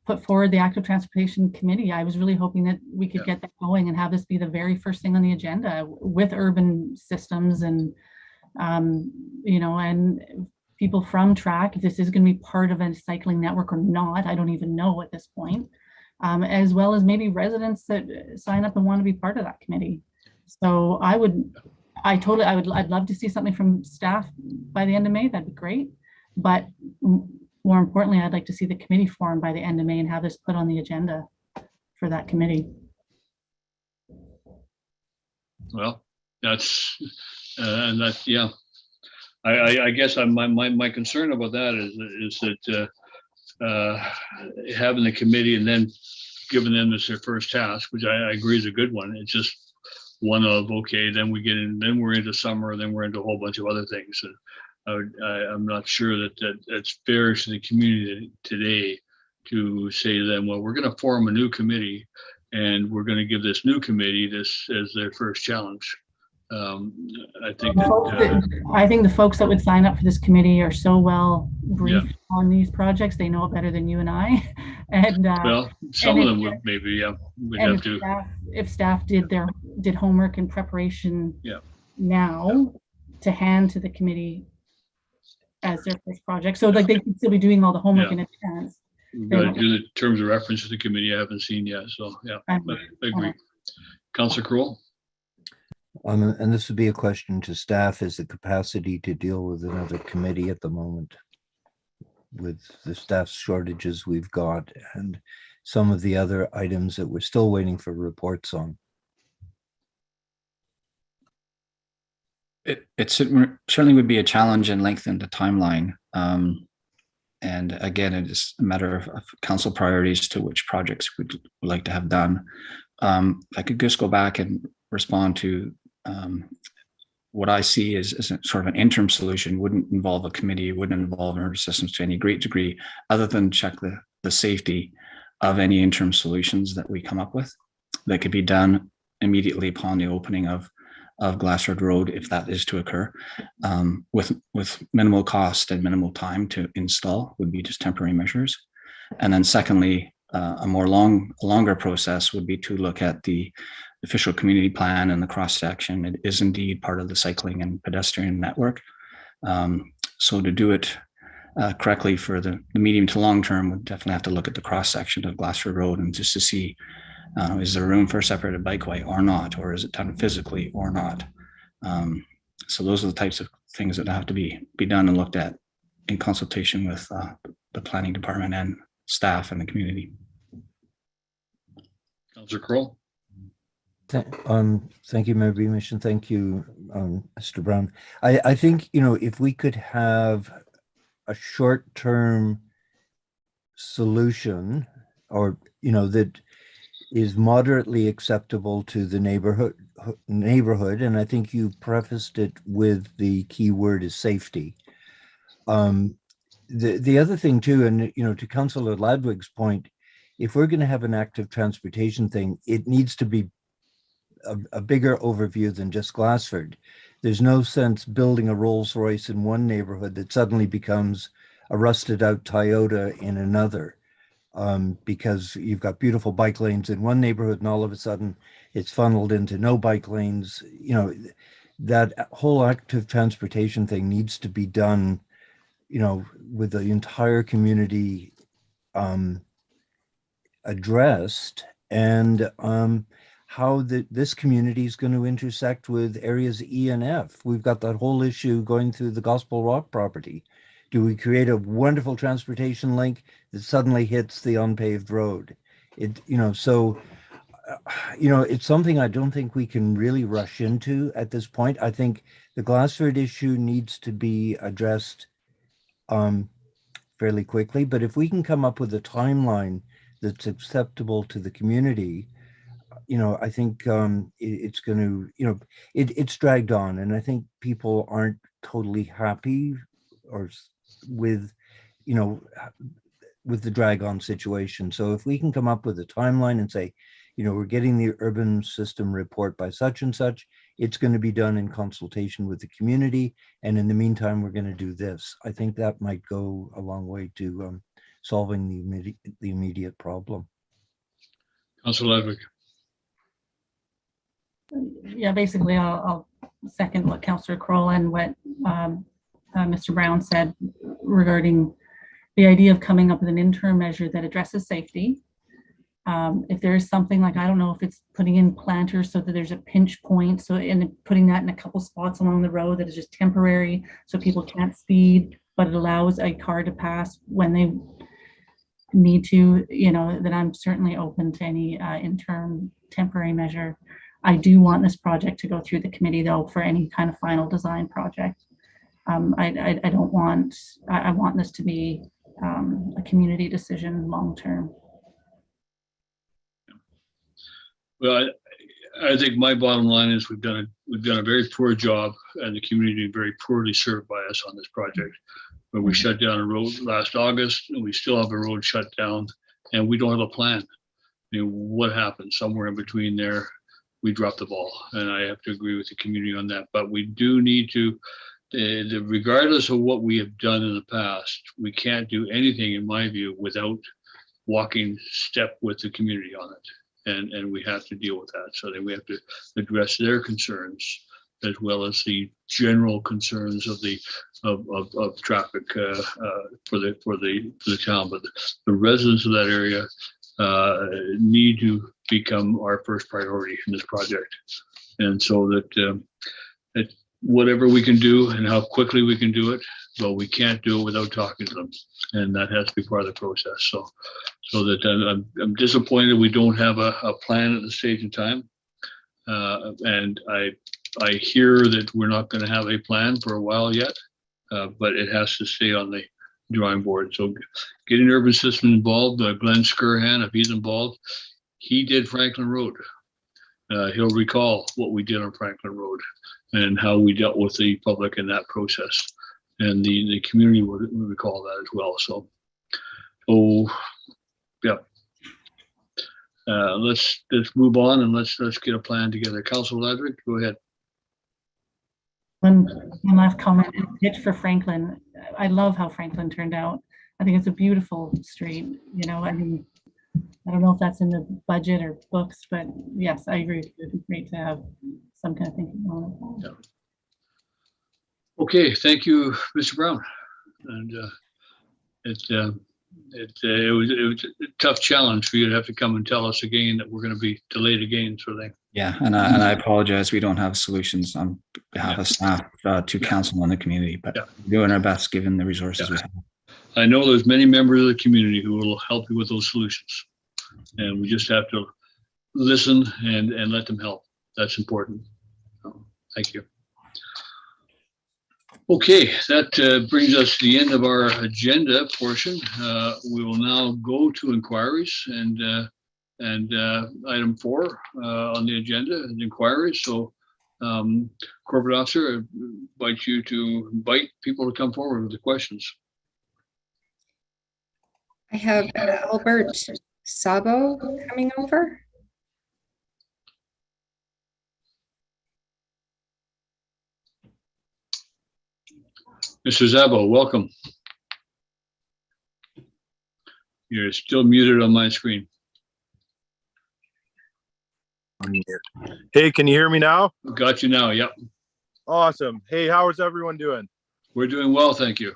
put forward the active transportation committee. I was really hoping that we could get that going and have this be the very first thing on the agenda with urban systems and, you know, and people from track, if this is going to be part of a cycling network or not, I don't even know at this point, as well as maybe residents that sign up and want to be part of that committee. So I'd love to see something from staff by the end of May. That'd be great. But more importantly, I'd like to see the committee formed by the end of May and have this put on the agenda for that committee. Well, that's, and that, yeah. I guess my concern about that is that having the committee and then giving them this their first task, which I agree is a good one. It's just one of, okay, then we get in, then we're into summer, then we're into a whole bunch of other things. And I'm not sure that it's fair to the community today to say to them, well, we're going to form a new committee and we're going to give this new committee this as their first challenge. I think the folks that would sign up for this committee are so well briefed on these projects. They know it better than you and I. And well, some of them would maybe, we'd have to. If staff did homework and preparation now to hand to the committee as their first project, so like they could still be doing all the homework in advance. We've got to do the terms of reference to the committee I haven't seen yet. So I agree. Councillor Kroll. And this would be a question to staff, is the capacity to deal with another committee at the moment with the staff shortages we've got and some of the other items that we're still waiting for reports on. It certainly would be a challenge and lengthen the timeline. And again, it is a matter of council priorities to which projects we'd like to have done. I could just go back and respond to what I see as sort of an interim solution. Wouldn't involve a committee, wouldn't involve emergency systems to any great degree, other than check the safety of any interim solutions that we come up with that could be done immediately upon the opening of Glassford Road, if that is to occur, with minimal cost and minimal time to install, would be just temporary measures. And then secondly, a longer process would be to look at the official community plan and the cross section. It is indeed part of the cycling and pedestrian network. So to do it correctly for the medium to long term, we'd definitely have to look at the cross section of Glassford Road and just to see, is there room for a separated bikeway or not, or is it done physically or not? So those are the types of things that have to be done and looked at in consultation with the planning department and staff and the community. Councillor Kroll. Thank you, Mayor Beamish, and thank you, Mr. Brown. I think, if we could have a short-term solution, or that is moderately acceptable to the neighborhood, and I think you prefaced it with the key word is safety. The other thing too, and to Councillor Ladwig's point, if we're going to have an active transportation thing, it needs to be a bigger overview than just Glassford. There's no sense building a Rolls Royce in one neighborhood that suddenly becomes a rusted out Toyota in another, because you've got beautiful bike lanes in one neighborhood and all of a sudden it's funneled into no bike lanes. That whole active transportation thing needs to be done, with the entire community addressed, and how this community is going to intersect with areas E and F. We've got that whole issue going through the Gospel Rock property. Do we create a wonderful transportation link that suddenly hits the unpaved road? It's something I don't think we can really rush into at this point. I think the Glassford issue needs to be addressed fairly quickly, but if we can come up with a timeline that's acceptable to the community, I think it's going to, it's dragged on, and I think people aren't totally happy or with the drag on situation. So if we can come up with a timeline and say, we're getting the urban system report by such and such, it's going to be done in consultation with the community, and in the meantime, we're going to do this. I think that might go a long way to solving the immediate problem. Councillor Ludwig. Yeah, basically, I'll second what Councillor Kroll and what Mr. Brown said regarding the idea of coming up with an interim measure that addresses safety. If there is something like, I don't know if it's putting in planters so that there's a pinch point, so and putting that in a couple spots along the road that is just temporary, so people can't speed, but it allows a car to pass when they need to, then I'm certainly open to any interim temporary measure. I do want this project to go through the committee though for any kind of final design project. I don't want, I want this to be a community decision long-term. Well, I think my bottom line is we've done a very poor job, and the community very poorly served by us on this project. But we shut down a road last August, and we still have a road shut down, and we don't have a plan. I mean, what happened? Somewhere in between there, we dropped the ball, and I have to agree with the community on that. But we do need to, regardless of what we have done in the past, we can't do anything, in my view, without walking step with the community on it. And we have to deal with that. So that we have to address their concerns as well as the general concerns of the of traffic for the town. But the residents of that area need to become our first priority in this project. And so that whatever we can do and how quickly we can do it, but we can't do it without talking to them. And that has to be part of the process. So that I'm disappointed we don't have a plan at this stage in time. And I hear that we're not going to have a plan for a while yet, but it has to stay on the drawing board. So getting urban system involved, Glenn Skirhan, if he's involved, he did Franklin Road. He'll recall what we did on Franklin Road and how we dealt with the public in that process. And the community would recall that as well. So yeah. Let's move on and let's get a plan together. Councilor Ladrick, go ahead. One last comment and pitch for Franklin. I love how Franklin turned out. I think it's a beautiful street. I mean, I don't know if that's in the budget or books, but yes, I agree. It'd be great to have some kind of thinking on it. Yeah. Okay, thank you, Mr. Brown. And it was a tough challenge for you to have to come and tell us again that we're going to be delayed again, sort of thing. Yeah, and I apologize. We don't have solutions on behalf of staff to council and the community, but we're doing our best given the resources we have. I know there's many members of the community who will help you with those solutions, and we just have to listen and let them help. That's important. Thank you. Okay, that brings us to the end of our agenda portion. We will now go to inquiries and item 4 on the agenda is inquiries. So corporate officer, I invite you to invite people to come forward with the questions. I have Albert Sabo coming over. Mr. Zabo, welcome. You're still muted on my screen. Hey, can you hear me now? Got you now, yep. Awesome. Hey, how is everyone doing? We're doing well, thank you.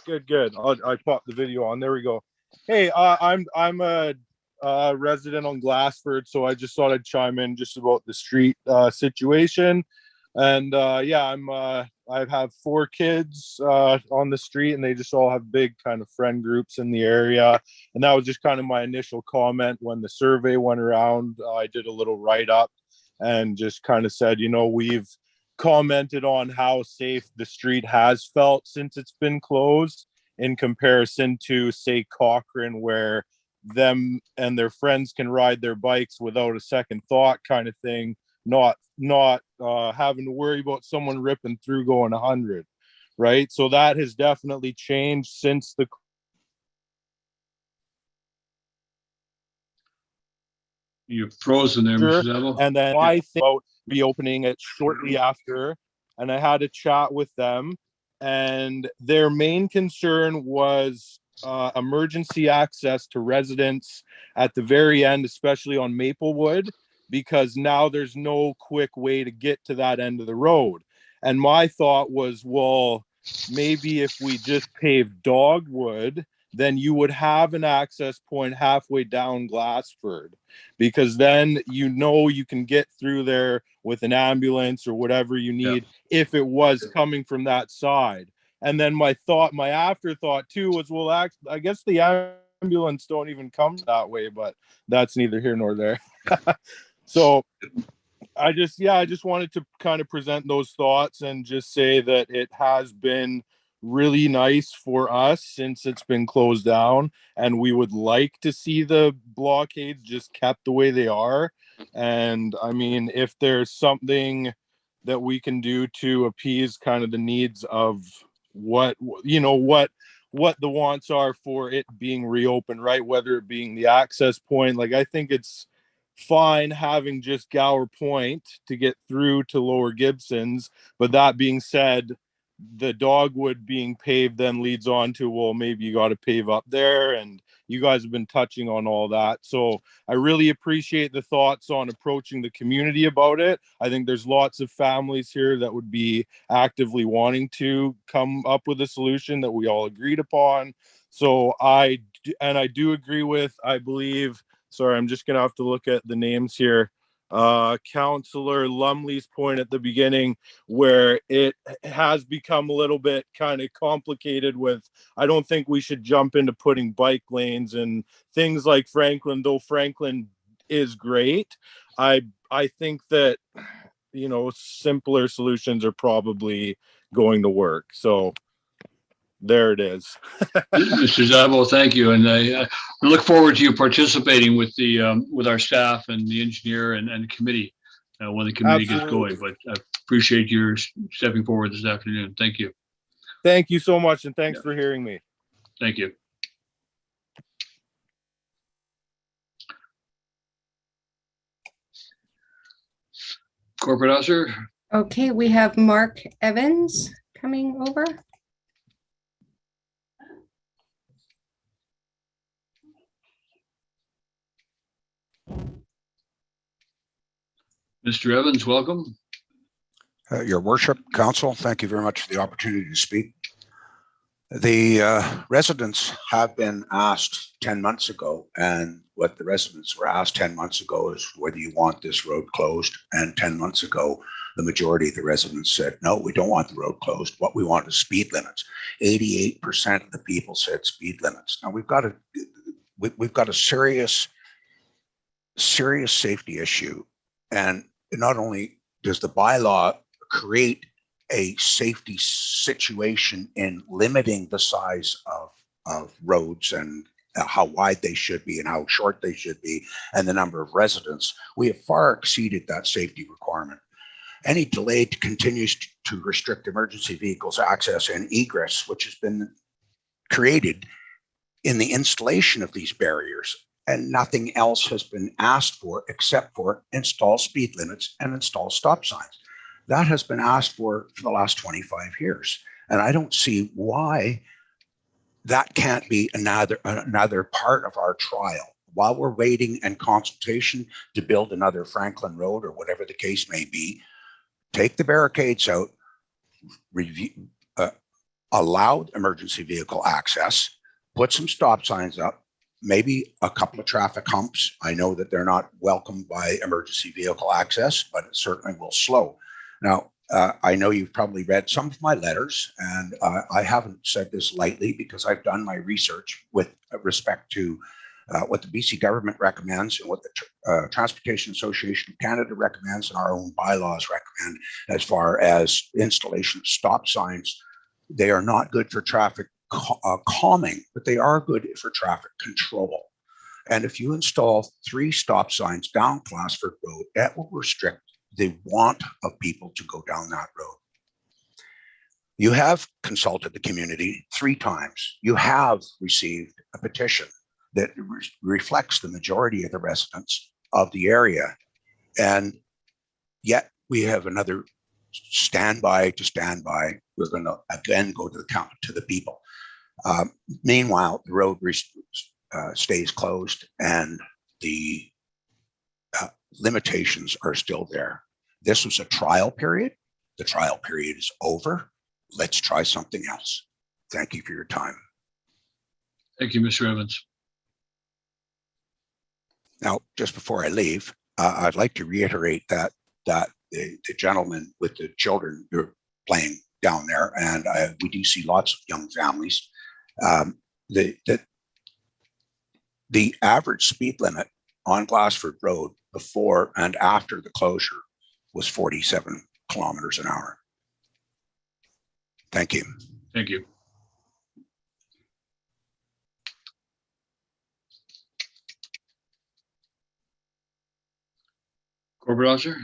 Good. I popped the video on. There we go. Hey, I'm a resident on Glassford, so I just thought I'd chime in just about the street situation. And yeah, I have 4 kids on the street, and they just all have big kind of friend groups in the area. And that was just kind of my initial comment when the survey went around. I did a little write-up and just kind of said, we've commented on how safe the street has felt since it's been closed in comparison to, say, Cochrane, where them and their friends can ride their bikes without a second thought kind of thing. Not having to worry about someone ripping through going 100, right? So that has definitely changed since the. You're frozen there, Mr. Devil. And then I think about reopening it shortly after, and I had a chat with them, and their main concern was emergency access to residents at the very end, especially on Maplewood, because now there's no quick way to get to that end of the road. And my thought was, well, maybe if we just paved Dogwood, then you would have an access point halfway down Glassford, because then you can get through there with an ambulance or whatever you need if it was coming from that side. And then my afterthought too was, well, I guess the ambulance don't even come that way, but that's neither here nor there. So I just wanted to kind of present those thoughts and just say that it has been really nice for us since it's been closed down, and we would like to see the blockades just kept the way they are. And I mean, if there's something that we can do to appease kind of the needs of what the wants are for it being reopened, right? Whether it being the access point, like I think it's fine having just Gower Point to get through to Lower Gibsons. But that being said, the Dogwood being paved then leads on to, well, maybe you got to pave up there, and you guys have been touching on all that. So I really appreciate the thoughts on approaching the community about it. I think there's lots of families here that would be actively wanting to come up with a solution that we all agreed upon. So I do agree with, I believe, sorry, I'm just gonna have to look at the names here. Councillor Lumley's point at the beginning, where it has become a little bit kind of complicated with, I don't think we should jump into putting bike lanes and things like Franklin, though Franklin is great. I think that, simpler solutions are probably going to work. So there it is. Mr. Zabo, thank you. And I look forward to you participating with with our staff and the engineer and the committee when the committee gets going. But I appreciate your stepping forward this afternoon. Thank you. Thank you so much. And thanks for hearing me. Thank you. Corporate officer. Okay, we have Mark Evans coming over. Mr. Evans, welcome. Your Worship, Council, thank you very much for the opportunity to speak. The residents have been asked 10 months ago, and what the residents were asked 10 months ago is whether you want this road closed. And 10 months ago, the majority of the residents said, no, we don't want the road closed. What we want is speed limits. 88% of the people said speed limits. Now we've got a serious safety issue. And not only does the bylaw create a safety situation in limiting the size of roads and how wide they should be and how short they should be and the number of residents, we have far exceeded that safety requirement. Any delay continues to restrict emergency vehicles access and egress, which has been created in the installation of these barriers. And nothing else has been asked for except for install speed limits and install stop signs. That has been asked for the last 25 years. And I don't see why that can't be another part of our trial. While we're waiting and consultation to build another Franklin Road or whatever the case may be, take the barricades out, allow emergency vehicle access, put some stop signs up, maybe a couple of traffic humps. I know that they're not welcomed by emergency vehicle access, but it certainly will slow. Now, I know you've probably read some of my letters, and I haven't said this lightly because I've done my research with respect to what the BC government recommends and what the Transportation Association of Canada recommends and our own bylaws recommend as far as installation of stop signs. They are not good for traffic calming, but they are good for traffic control. And if you install 3 stop signs down Glassford Road, that will restrict the want of people to go down that road. You have consulted the community 3 times. You have received a petition that reflects the majority of the residents of the area. And yet we have another standby. We're going to again go to the people. Meanwhile, the road stays closed and the limitations are still there. This was a trial period. The trial period is over. Let's try something else. Thank you for your time. Thank you, Mr. Evans. Now, just before I leave, I'd like to reiterate that the gentleman with the children who are playing down there, and we do see lots of young families. The average speed limit on Glassford Road before and after the closure was 47 kilometers an hour. Thank you. Thank you. Corporate Officer.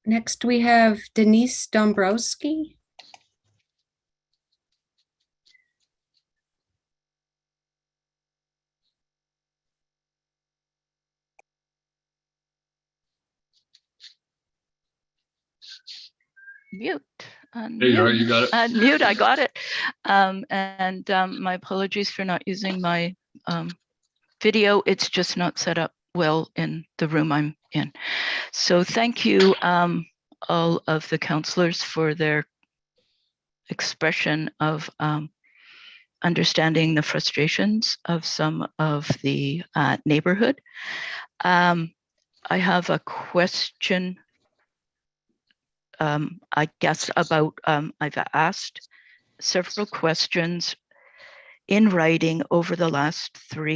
Next, we have Denise Dombrowski. Mute. There you are, you got it. Unmute, I got it. My apologies for not using my video. It's just not set up well in the room I'm in. So thank you all of the councillors for their expression of understanding the frustrations of some of the neighborhood. I have a question, I guess, about, I've asked several questions in writing over the last 4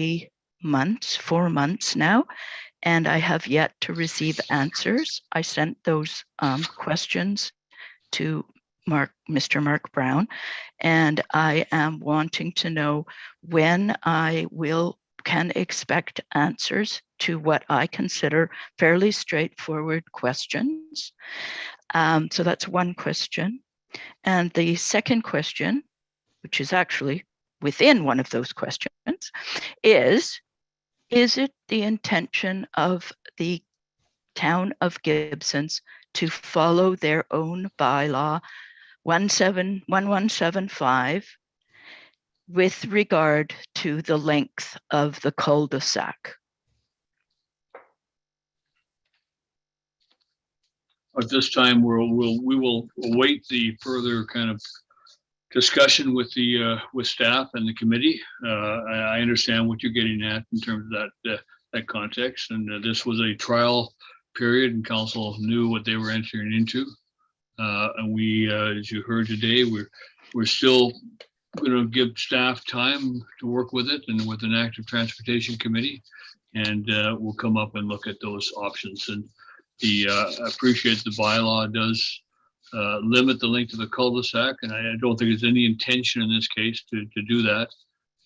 months now, and I have yet to receive answers. I sent those questions to Mr. Mark Brown, and I am wanting to know when I can expect answers to what I consider fairly straightforward questions. So that's one question. And the second question, which is actually within one of those questions, is it the intention of the town of Gibsons to follow their own bylaw 1175 with regard to the length of the cul-de-sac? At this time, we will await the further kind of discussion with staff and the committee. I understand what you're getting at in terms of that context, and this was a trial period, and council knew what they were entering into. And we, as you heard today, we're still going to give staff time to work with it and with an active transportation committee, and we'll come up and look at those options. And I appreciate the bylaw does limit the length of the cul-de-sac, and I don't think there's any intention in this case to do that.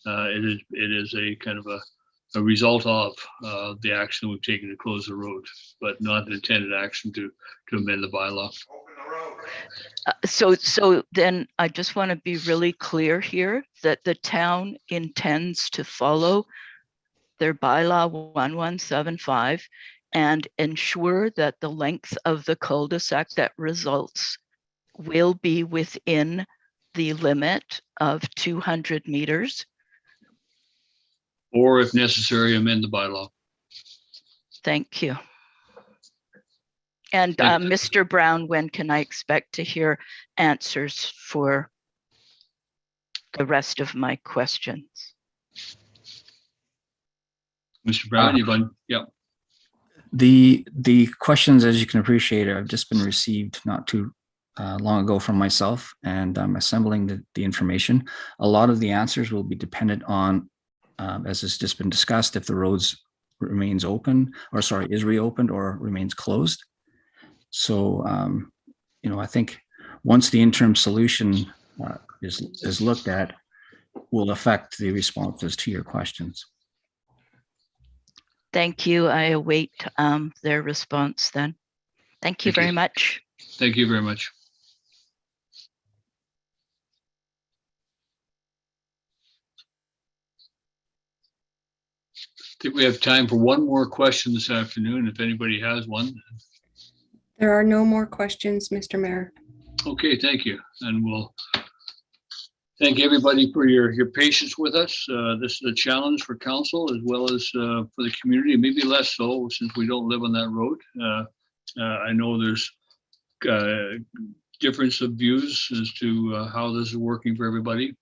It is a kind of a result of the action we've taken to close the road, but not an intended action to amend the bylaw. So then I just want to be really clear here that the town intends to follow their bylaw 1175 and ensure that the length of the cul-de-sac that results will be within the limit of 200 meters. Or if necessary, amend the bylaw. Thank you. And Mr. Brown, when can I expect to hear answers for the rest of my questions? Mr. Brown, yeah. The questions, as you can appreciate, have just been received not too long ago from myself, and I'm assembling the information. A lot of the answers will be dependent on, as has just been discussed, if the roads remains open, or sorry, is reopened or remains closed. So, I think once the interim solution is looked at, will affect the responses to your questions. Thank you. I await their response then. Thank you very much. Thank you very much. I think we have time for one more question this afternoon, if anybody has one. There are no more questions, Mr. Mayor. Okay, thank you. And we'll thank everybody for your patience with us. This is a challenge for council as well as for the community, maybe less so since we don't live on that road. I know there's difference of views as to how this is working for everybody.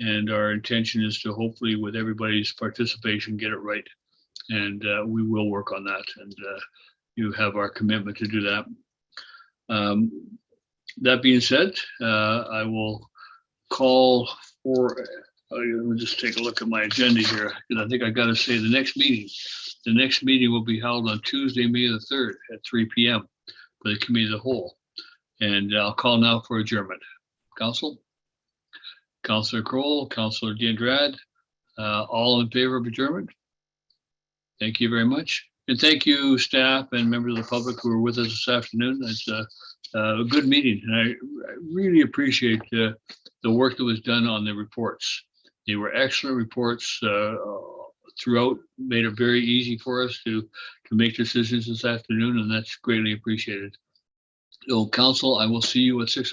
And our intention is to hopefully with everybody's participation, get it right. And we will work on that. And you have our commitment to do that. That being said, I will call for, let me just take a look at my agenda here, because I think I got to say the next meeting will be held on Tuesday, May the 3rd at 3 p.m. for the committee of the whole. And I'll call now for adjournment. Council? Councillor Kroll, Councillor D'Andrade, all in favor of adjournment? Thank you very much. And thank you, staff and members of the public who were with us this afternoon. It's a good meeting. And I really appreciate the work that was done on the reports. They were excellent reports throughout, made it very easy for us to make decisions this afternoon, and that's greatly appreciated. So, council, I will see you at 6 o'clock.